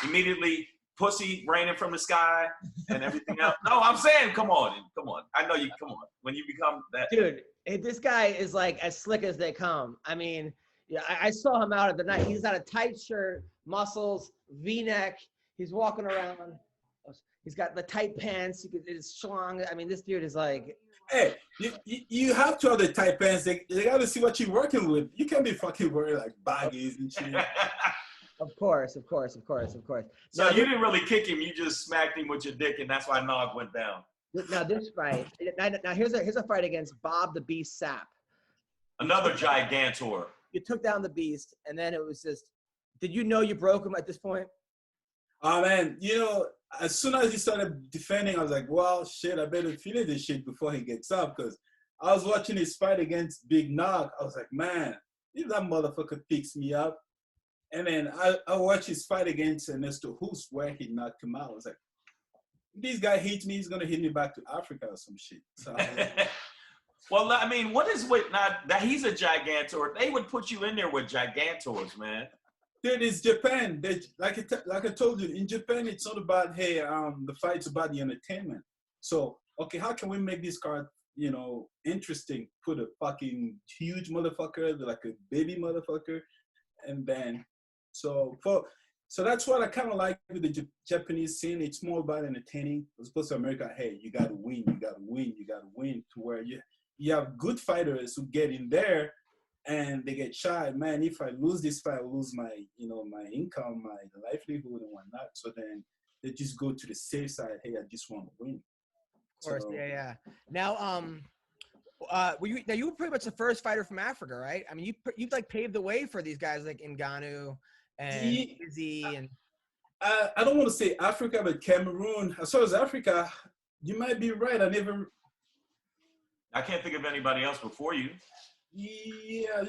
immediately pussy raining from the sky and everything else. No, I'm saying, come on. I know you. Come on, when you become that dude. This guy is like as slick as they come. I mean. Yeah, I saw him out at the night. He's got a tight shirt, muscles, V-neck. He's walking around. He's got the tight pants. It's Shang. I mean, this dude is like. Hey, you have to have the tight pants. They got to see what you're working with. You can't be fucking wearing like baggies and shit. Of course. So you didn't really kick him. You just smacked him with your dick, and that's why Nog went down. Now this fight. Now here's a fight against Bob the Beast Sapp. Another gigantor. You took down the beast, and then it was just, did you know you broke him at this point? Oh, man, as soon as he started defending, I was like, well, shit, I better finish this shit before he gets up, because I was watching his fight against Big Nog. I was like, man, if that motherfucker picks me up. And then I watched his fight against Ernesto Hoost where he knocked him out. I was like, this guy hates me, he's gonna hit me back to Africa or some shit. So, well, I mean, what is with not that he's a gigantor? They would put you in there with gigantors, man. dude, it's Japan. Like I told you, in Japan, it's not about the fight's about the entertainment. So, okay, how can we make this card, interesting? Put a fucking huge motherfucker, like a baby motherfucker, and then so that's what I kind of like with the Japanese scene. It's more about entertaining as opposed to America. Hey, you gotta win, you gotta win, you gotta win. To where you have good fighters who get in there and they get shy. Man, if I lose this fight, I lose my my income, my livelihood and whatnot. So then they just go to the safe side. Hey, I just want to win. Of course, yeah. Now, you were pretty much the first fighter from Africa, right? I mean, you like paved the way for these guys like Ngannou and Izzy and. I don't want to say Africa, but Cameroon. As far as Africa, you might be right. I can't think of anybody else before you. Yeah.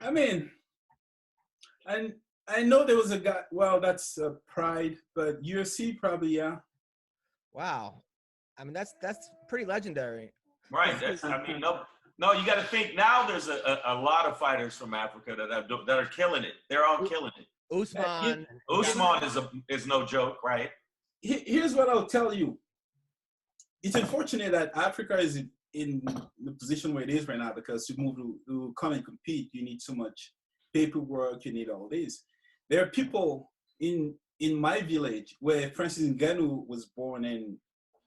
I mean, I know there was a guy. Well, that's Pride, but UFC probably, yeah. Wow, I mean that's pretty legendary. Right. No, you got to think now. There's a lot of fighters from Africa that are killing it. They're all killing it. Usman is no joke, right? Here's what I'll tell you. It's unfortunate that Africa is in the position where it is right now because to move to come and compete, you need so much paperwork, you need all this. There are people in my village where Francis Ngannou was born, and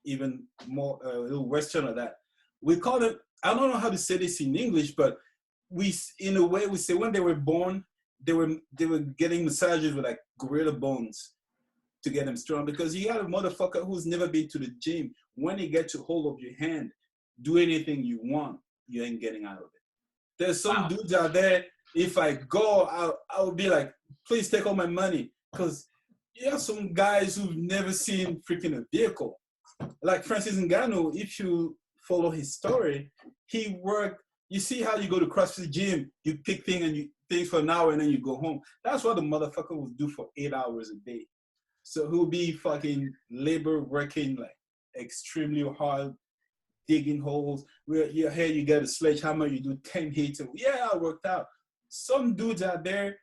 even more a little western of that. We call them, I don't know how to say this in English, but we say when they were born, they were getting massages with like gorilla bones to get them strong, because you got a motherfucker who's never been to the gym. When he gets a hold of your hand, do anything you want, you ain't getting out of it. There's some dudes out there, if I go, I would be like, please take all my money, because you have some guys who've never seen freaking a vehicle. Like Francis Ngannou, if you follow his story, he worked, you see how you go to CrossFit gym, you pick things for an hour and then you go home. That's what the motherfucker will do for 8 hours a day. So he'll be fucking labor working like extremely hard, digging holes. Where here you get a sledgehammer, you do 10 hits. And, yeah, I worked out. Some dudes out there,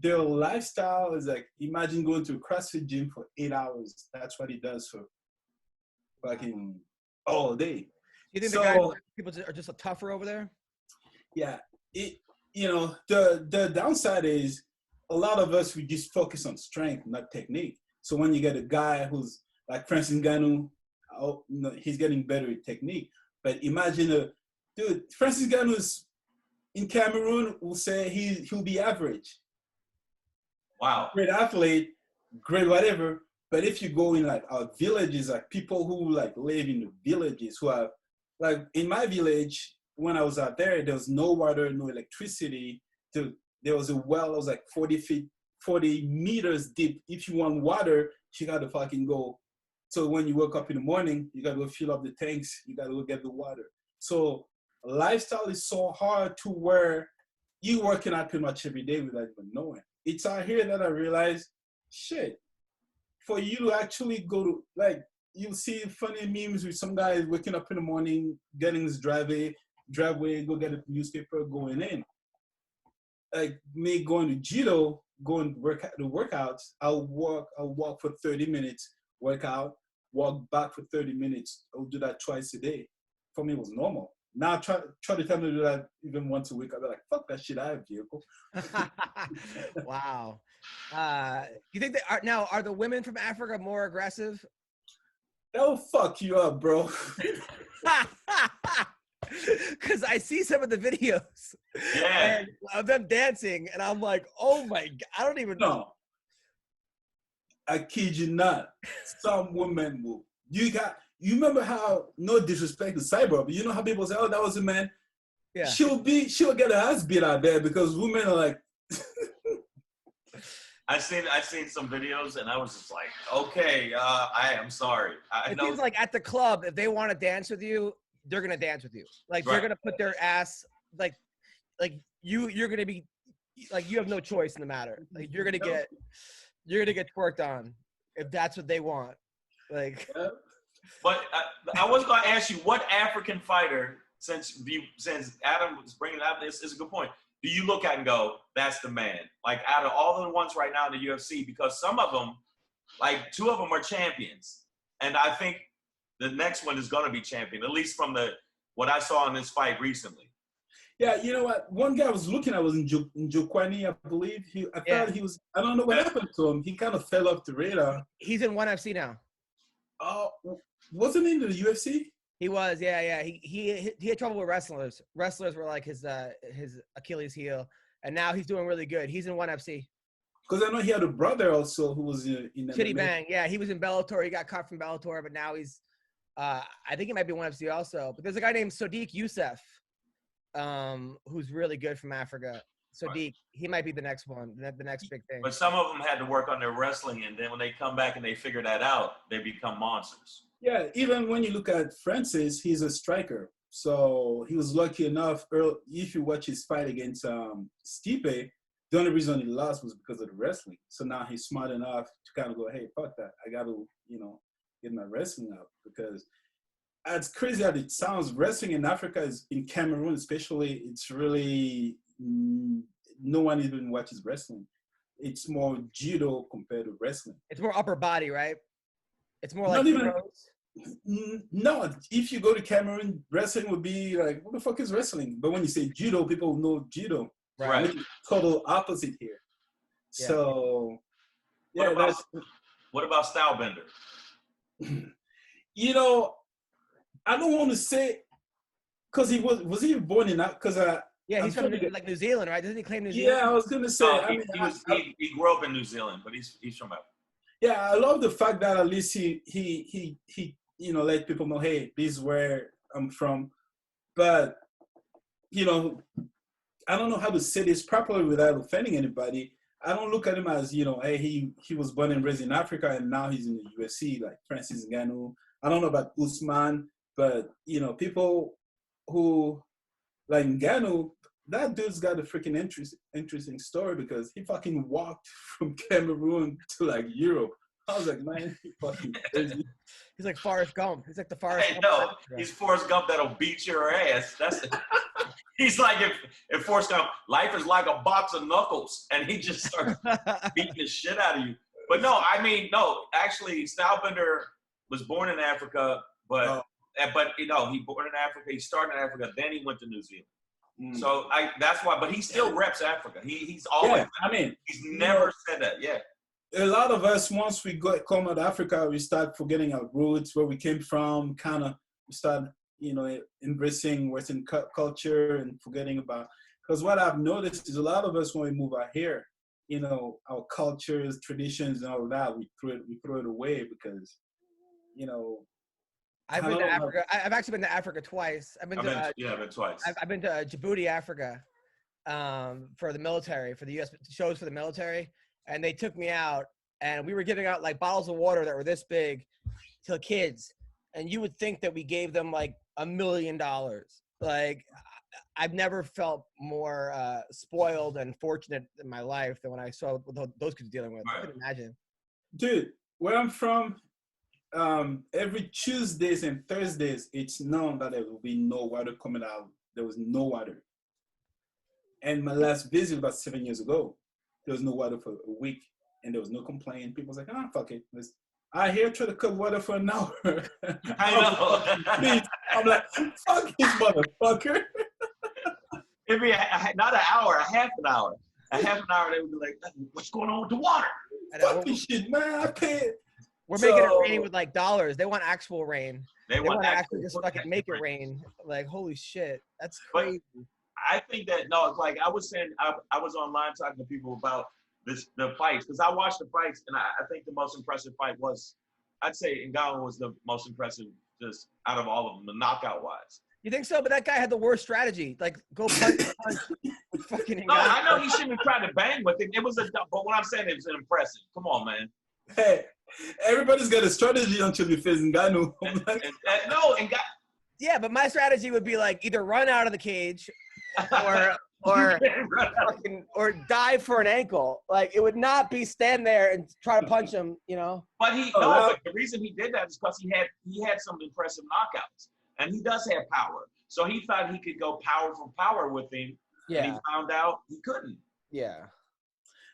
their lifestyle is like, imagine going to a CrossFit gym for 8 hours. That's what he does for fucking all day. You think the people are just tougher over there? Yeah. The downside is a lot of us, we just focus on strength, not technique. So when you get a guy who's like Francis Ngannou, he's getting better at technique. But imagine Francis Ngannou is in Cameroon, will say he'll be average. Wow. Great athlete, great whatever. But if you go in like our villages, like people who like live in the villages who have, like in my village, when I was out there was no water, no electricity. There was a well that was like 40 meters deep. If you want water, you got to fucking go. So when you wake up in the morning, you got to go fill up the tanks. You got to go get the water. So lifestyle is so hard to where you working out pretty much every day without even knowing. It's out here that I realized, shit, for you to actually go to, like, you'll see funny memes with some guys waking up in the morning, getting his driveway, go get a newspaper, going in. Like me going to judo, going to workouts, I'll walk for 30 minutes, work out, walk back for 30 minutes. I'll do that twice a day. For me, it was normal. Now try to tell me to do that even once a week. I'll be like, fuck that shit, I have a vehicle. Wow. You think are the women from Africa more aggressive? They'll fuck you up, bro. Because I see some of the videos of them dancing, and I'm like, oh my God, I don't even know. I kid you not. Some women will. You remember how, no disrespect to Cyber, but you know how people say, oh, that was a man? Yeah. She'll get her ass beat out there because women are like. I've seen some videos and I was just like, okay, I am sorry. It seems like at the club, if they want to dance with you, they're gonna dance with you. Like they're gonna put their ass like you're gonna be like, you have no choice in the matter. Like you're gonna get twerked on if that's what they want. Like, but I was going to ask you, what African fighter, since Adam was bringing up this, is a good point. Do you look at and go, that's the man? Like, out of all of the ones right now in the UFC, because some of them, like 2 of them are champions. And I think the next one is going to be champion, at least from what I saw in this fight recently. Yeah, you know what? One guy I was looking at was Njokwani, I believe. I thought he was, I don't know what happened to him. He kind of fell off the radar. he's in ONE FC now. Oh, wasn't he in the UFC? He was, yeah. He had trouble with wrestlers. Wrestlers were like his Achilles heel, and now he's doing really good. He's in ONE FC. Because I know he had a brother also who was in Chitty MMA. Bang, yeah, he was in Bellator. He got cut from Bellator, but now he's, I think he might be ONE FC also. But there's a guy named Sodiq Youssef, who's really good from Africa. Sodiq, he might be the next one, the next big thing. But some of them had to work on their wrestling, and then when they come back and they figure that out, they become monsters. Yeah, even when you look at Francis, he's a striker. So he was lucky enough, if you watch his fight against Stipe, the only reason he lost was because of the wrestling. So now he's smart enough to kind of go, hey, fuck that. I got to, get my wrestling up. Because as crazy as it sounds, wrestling in Africa, in Cameroon especially, it's really, no one even watches wrestling. It's more judo compared to wrestling. It's more upper body, right? It's more like no, if you go to Cameroon, wrestling would be like, what the fuck is wrestling? But when you say judo, people know judo. Right. Which is total opposite here. Yeah. So, yeah. What about Stylebender? I don't want to say, because was he born in that? Because yeah, he's from New Zealand, right? Doesn't he claim New Zealand? Yeah, I was gonna say. He grew up in New Zealand, but he's from Africa. Yeah, I love the fact that at least he let people know, hey, this is where I'm from. But I don't know how to say this properly without offending anybody. I don't look at him as, hey, he was born and raised in Africa and now he's in the UFC, like Francis Ngannou. I don't know about Usman, but, people who, like Ngannou, that dude's got a freaking interesting story because he fucking walked from Cameroon to, like, Europe. I was like, man, he fucking crazy. He's like Forrest Gump. He's like the Forrest Gump. No, he's Forrest Gump that'll beat your ass. He's like if Forrest Gump, life is like a box of knuckles, and he just starts beating the shit out of you. But no, actually, Stylebender was born in Africa, but he born in Africa. He started in Africa, then he went to New Zealand. Mm. So that's why. But he still reps Africa. He's always. Yeah, he's never said that. Yeah. A lot of us, once we come out of Africa, we start forgetting our roots, where we came from. Kind of, we start, embracing Western culture and forgetting about. Because what I've noticed is a lot of us, when we move out here, our cultures, traditions, and all that, we throw it away because, I've been to Africa. I've actually been to Africa twice. I've been twice. I've been to Djibouti, Africa, for the military, for the U.S. shows for the military. And they took me out, and we were giving out like bottles of water that were this big to kids. And you would think that we gave them like $1 million. Like, I've never felt more spoiled and fortunate in my life than when I saw what those kids dealing with. I couldn't imagine. Dude, where I'm from, every Tuesdays and Thursdays, it's known that there will be no water coming out. There was no water. And my last visit about 7 years ago, there was no water for a week, and there was no complaint. People was like, fuck it. I here try to cut water for an hour. I know. I'm like, fuck this motherfucker. It'd be not an hour, a half an hour. A half an hour, they would be like, what's going on with the water? Fuck this shit, man. I paid. We're making it rain with like dollars. They want actual rain. They want to actually just fucking make it rain. Like, holy shit. That's crazy. But I think that, like I was saying, I was online talking to people about the fights, because I watched the fights, and I think the most impressive fight was, I'd say Ngannou was the most impressive just out of all of them, the knockout wise. You think so? But that guy had the worst strategy. Like, go punch with fucking Ngannou. No, I know he shouldn't have tried to bang with it. It was but what I'm saying, it was impressive. Come on, man. Hey, everybody's got a strategy until you face Ngannou. Yeah, but my strategy would be like either run out of the cage or or or dive for an ankle. Like it would not be stand there and try to punch him, you know. But but the reason he did that is because he had some impressive knockouts, and he does have power. So he thought he could go power for power with him. Yeah. And he found out he couldn't. Yeah.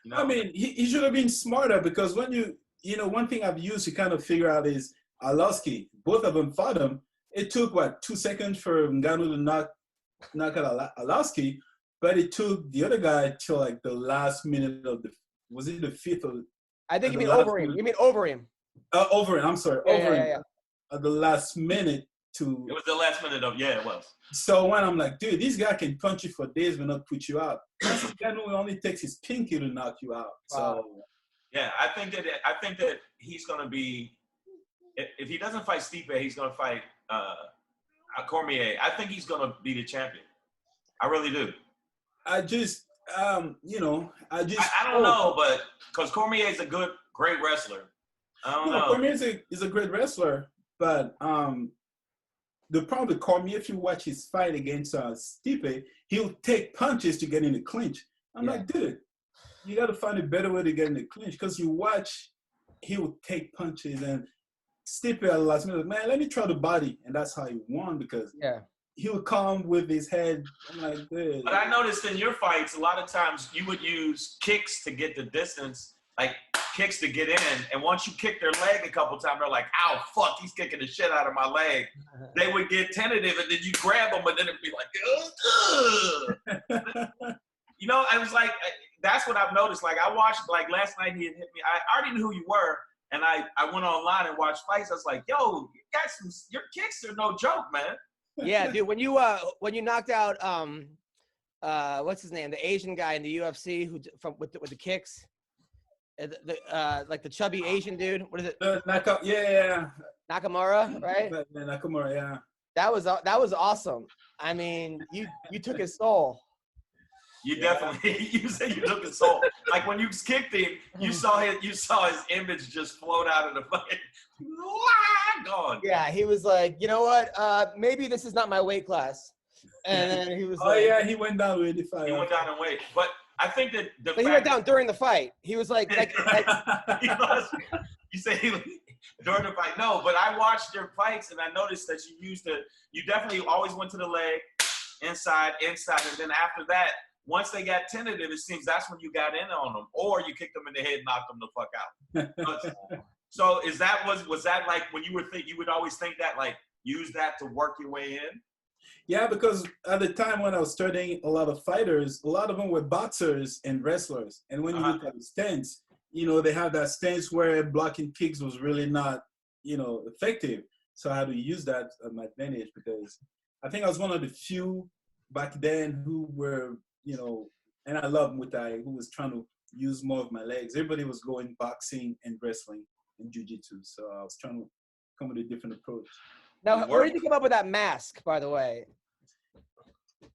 You know? I mean, he should have been smarter because when one thing I've used to kind of figure out is Arlovski. Both of them fought him. It took 2 seconds for Ngannou to knock out Arlovski, but it took the other guy till like the last minute of was it the fifth or? I think you mean Overeem. You mean Overeem. Overeem. I'm sorry, Overeem. Yeah. At the last minute to. It was the last minute of it was. So when I'm like, dude, this guy can punch you for days but not put you out. That's a guy who only takes his pinky to knock you out. So. Yeah, I think that he's gonna be. If he doesn't fight Stipe, he's gonna fight Cormier. I think he's gonna be the champion. I really do. I just, I don't know, but because Cormier is a great wrestler. I don't know. Cormier is a great wrestler, but the problem with Cormier, if you watch his fight against Stipe, he'll take punches to get in the clinch. I'm like, dude, you got to find a better way to get in the clinch because you watch, he'll take punches and Stipe at the last minute, man, let me try the body, and that's how he won because he'll come with his head. I'm like, dude. But I noticed in your fights, a lot of times you would use kicks to get the distance, like kicks to get in. And once you kick their leg a couple times, they're like, ow, fuck, he's kicking the shit out of my leg. They would get tentative, and then you grab them, and then it'd be like, ugh. You know, I was like, that's what I've noticed. Like, I watched, like, last night he had hit me. I already knew who you were. And I went online and watched fights. I was like, yo, your kicks are no joke, man. Yeah, dude. When you knocked out what's his name, the Asian guy in the UFC with the kicks, like the chubby Asian dude. What is it? Nakamura, right? Nakamura, yeah. That was awesome. I mean, you took his soul. You definitely, you said you took his soul. Like when you kicked him, you saw his image just float out of the fucking, gone. Yeah, he was like, you know what? Maybe this is not my weight class. And then he was he went down with the fight. He went down in weight. But I think that he went down during the fight. He was like you say during the fight. No, but I watched your fights and I noticed that you definitely always went to the leg, inside, and then after that, once they got tentative, it seems that's when you got in on them, or you kicked them in the head and knocked them the fuck out. So was that like when you would always think that, like, use that to work your way in? Yeah, because at the time when I was studying a lot of fighters, a lot of them were boxers and wrestlers. And when you look at the stance, they have that stance where blocking kicks was really not, effective. So I had to use that as my advantage because I think I was one of the few back then who were, and I love Muay Thai, who was trying to use more of my legs. Everybody was going boxing and wrestling and jiu-jitsu. So I was trying to come with a different approach. Now, where did you come up with that mask, by the way?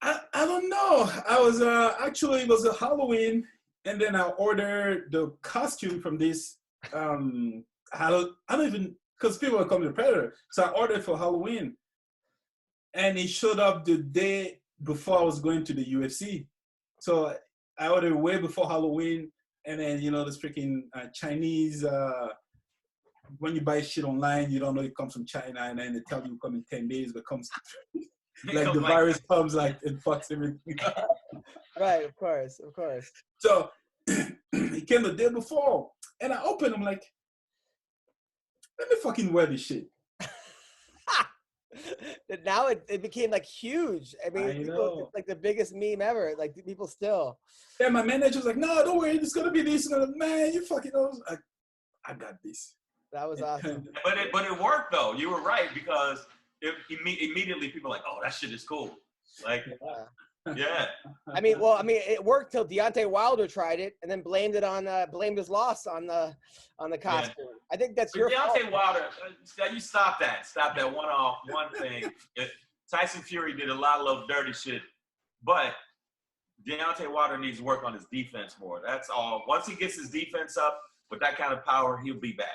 I don't know. I was actually, it was a Halloween, and then I ordered the costume from this. I don't even, because people are coming to Predator. So I ordered for Halloween, and it showed up the day before I was going to the UFC. So I ordered way before Halloween, and then, this freaking Chinese, when you buy shit online, you don't know it comes from China, and then they tell you it comes in 10 days, but comes like the virus comes like it fucks everything up. Right, of course. So it came the day before, and I opened. I'm like, let me fucking wear this shit. Now it became like huge. I mean, it's like the biggest meme ever. Like people still. Yeah, my manager was like, "No, don't worry, it's gonna be this." Man, you fucking know. I got this. That was awesome. But it worked though. You were right because immediately people were like, "Oh, that shit is cool." Like, yeah. I mean, it worked till Deontay Wilder tried it and then blamed his loss on the costume. Yeah. I think that's your fault. Deontay Wilder, you stop that one thing. Tyson Fury did a lot of dirty shit, but Deontay Wilder needs to work on his defense more. That's all. Once he gets his defense up with that kind of power, he'll be back.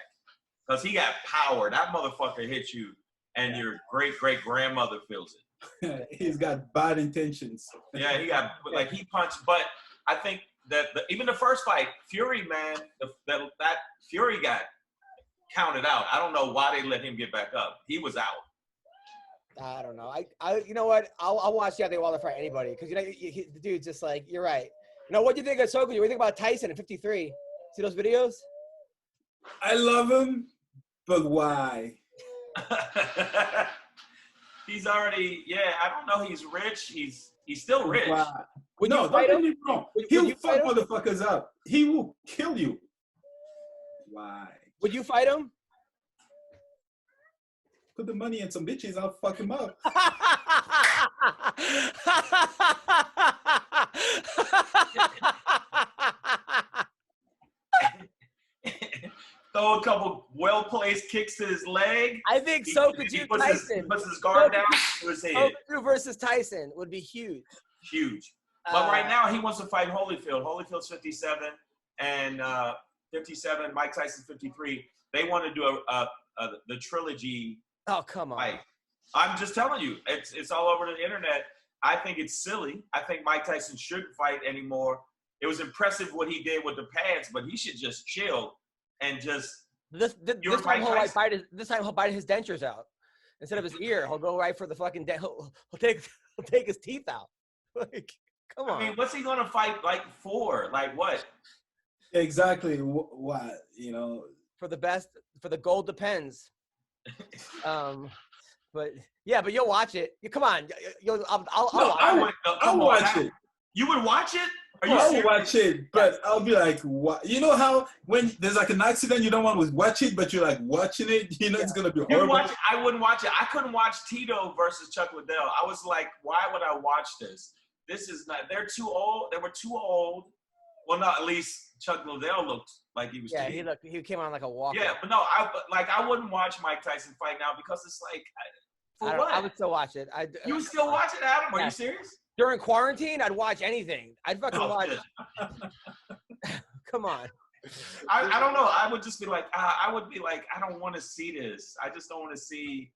Because he got power. That motherfucker hits you, and your great-great-grandmother feels it. He's got bad intentions. Yeah, he punched, but I think that even the first fight, Fury, man, that Fury got counted out. I don't know why they let him get back up. He was out. I don't know. I you know what? I'll watch Deontay Wilder fight anybody because the dude's just like, you're right. You know, what do you think of Sokoudjou? What do you think about Tyson at 53? See those videos? I love him, but why? He's already, I don't know. He's rich. He's still rich. Why? No, don't get me wrong. He'll fuck motherfuckers up. He will kill you. Why? Would you fight him? Put the money in some bitches, I'll fuck him up. Throw a couple well-placed kicks to his leg. I think Sokoudjou Tyson. He puts his guard down to his head. Sokoudjou versus Tyson would be huge. Huge. But right now, he wants to fight Holyfield. Holyfield's 57, and 57, Mike Tyson's 53. They want to do the trilogy. Oh, come on. Fight. I'm just telling you, it's all over the internet. I think it's silly. I think Mike Tyson shouldn't fight anymore. It was impressive what he did with the pads, but he should just chill and just. This time he'll bite his dentures out instead of his ear. He'll go right for the fucking. He'll take his teeth out. Like, come on. I mean, what's he gonna fight like for? Like what? Exactly. What, you know? For the gold depends. But you'll watch it. Come on, I'll watch it. You would watch it? I'll watch it, but I'll be like, what? You know how when there's like an accident, you don't want to watch it, but you're like watching it. You know it's gonna be horrible. I wouldn't watch it. I couldn't watch Tito versus Chuck Liddell. I was like, why would I watch this? This is not. They're too old. They were too old. Well, not at least Chuck Liddell looked like he was. Yeah, he came on like a walker. Yeah, but no, I wouldn't watch Mike Tyson fight now because it's like, for what? I would still watch it. You would still watch it, Adam? Are you serious? During quarantine, I'd watch anything. I'd fucking watch. Come on. I don't know. I would just be like, I don't want to see this. I just don't want to see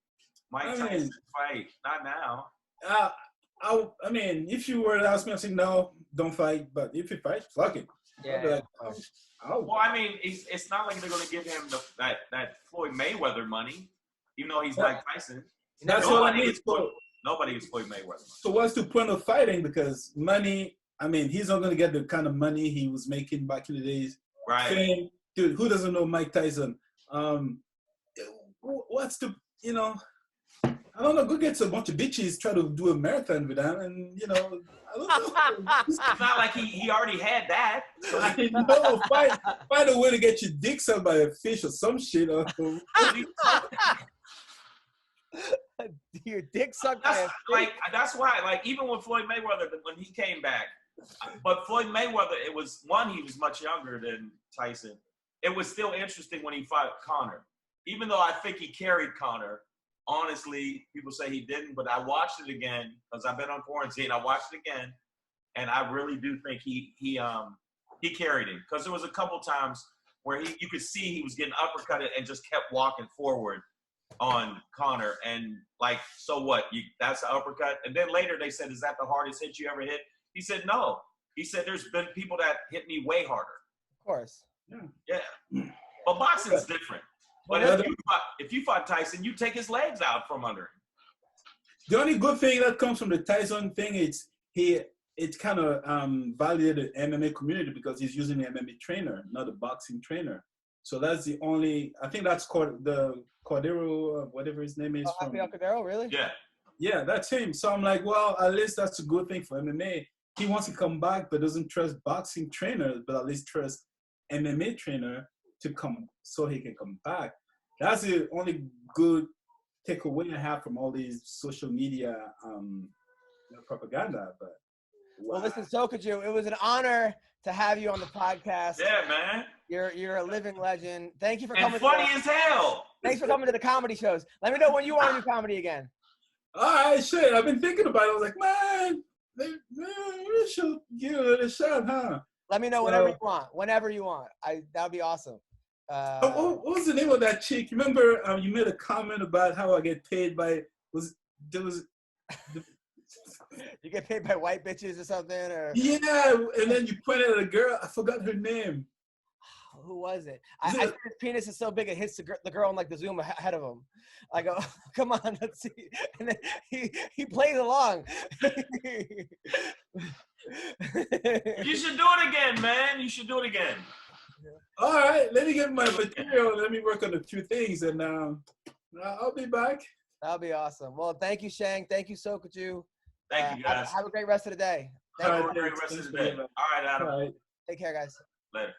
Mike Tyson fight. Not now. I mean, if you were to ask me, I'd say no, don't fight. But if you fight, fuck it. Yeah. Well, I mean, it's not like they're going to give him that Floyd Mayweather money, even though he's Mike Tyson. That's what I mean. Nobody is Floyd Mayweather. So what's the point of fighting? Because money, I mean, he's not going to get the kind of money he was making back in the days. Right. Fame. Dude, who doesn't know Mike Tyson? What's the, you know, I don't know, go get a bunch of bitches, try to do a marathon with them, and, you know, I don't know. It's not like he already had that. So I know, find a way to get your dick sucked by a fish or some shit. Your dick sucked by a fish. That's why, like, even with Floyd Mayweather, when he came back, but Floyd Mayweather, he was much younger than Tyson. It was still interesting when he fought Conor. Even though I think he carried Conor, honestly, people say he didn't, but I watched it again because I've been on quarantine. I watched it again, and I really do think he carried him because there was a couple times where you could see he was getting uppercutted and just kept walking forward on Conor. And like, so what? That's the uppercut. And then later they said, "Is that the hardest hit you ever hit?" He said, "No." He said, "There's been people that hit me way harder." Of course. Yeah. But boxing's different. But if you fought Tyson, you take his legs out from under him. The only good thing that comes from the Tyson thing is it's kind of validated the MMA community because he's using the MMA trainer, not a boxing trainer. So that's the only. I think that's called the Cordero, whatever his name is. Rafael Cordero, really? Yeah. Yeah, that's him. So I'm like, well, at least that's a good thing for MMA. He wants to come back, but doesn't trust boxing trainers, but at least trust MMA trainer to come so he can come back. That's the only good takeaway I have from all these social media propaganda. But wow. Well, listen, Sokoudjou, it was an honor to have you on the podcast. Yeah, man. You're a living legend. Thank you for coming. And funny as hell. Thanks for coming to the comedy shows. Let me know when you want to do comedy again. All right, shit. I've been thinking about it. I was like, man, we should give it a shot, huh? Let me know whenever you want. Whenever you want. That'd be awesome. What was the name of that chick? Remember, you made a comment about how I get paid by You get paid by white bitches or something, or Yeah, and then you pointed at a girl. I forgot her name. who was it? I said his penis is so big it hits the girl in like the Zoom ahead of him. I go, come on, let's see. And then he plays along. You should do it again, man. You should do it again. All right, let me get my material. Let me work on a few things, and I'll be back. That'll be awesome. Well, thank you, Shang. Thank you, Sokoudjou. Thank you, guys. Have a great rest of the day. Have a great rest of the day. All right, Adam. All right. Take care, guys. Later.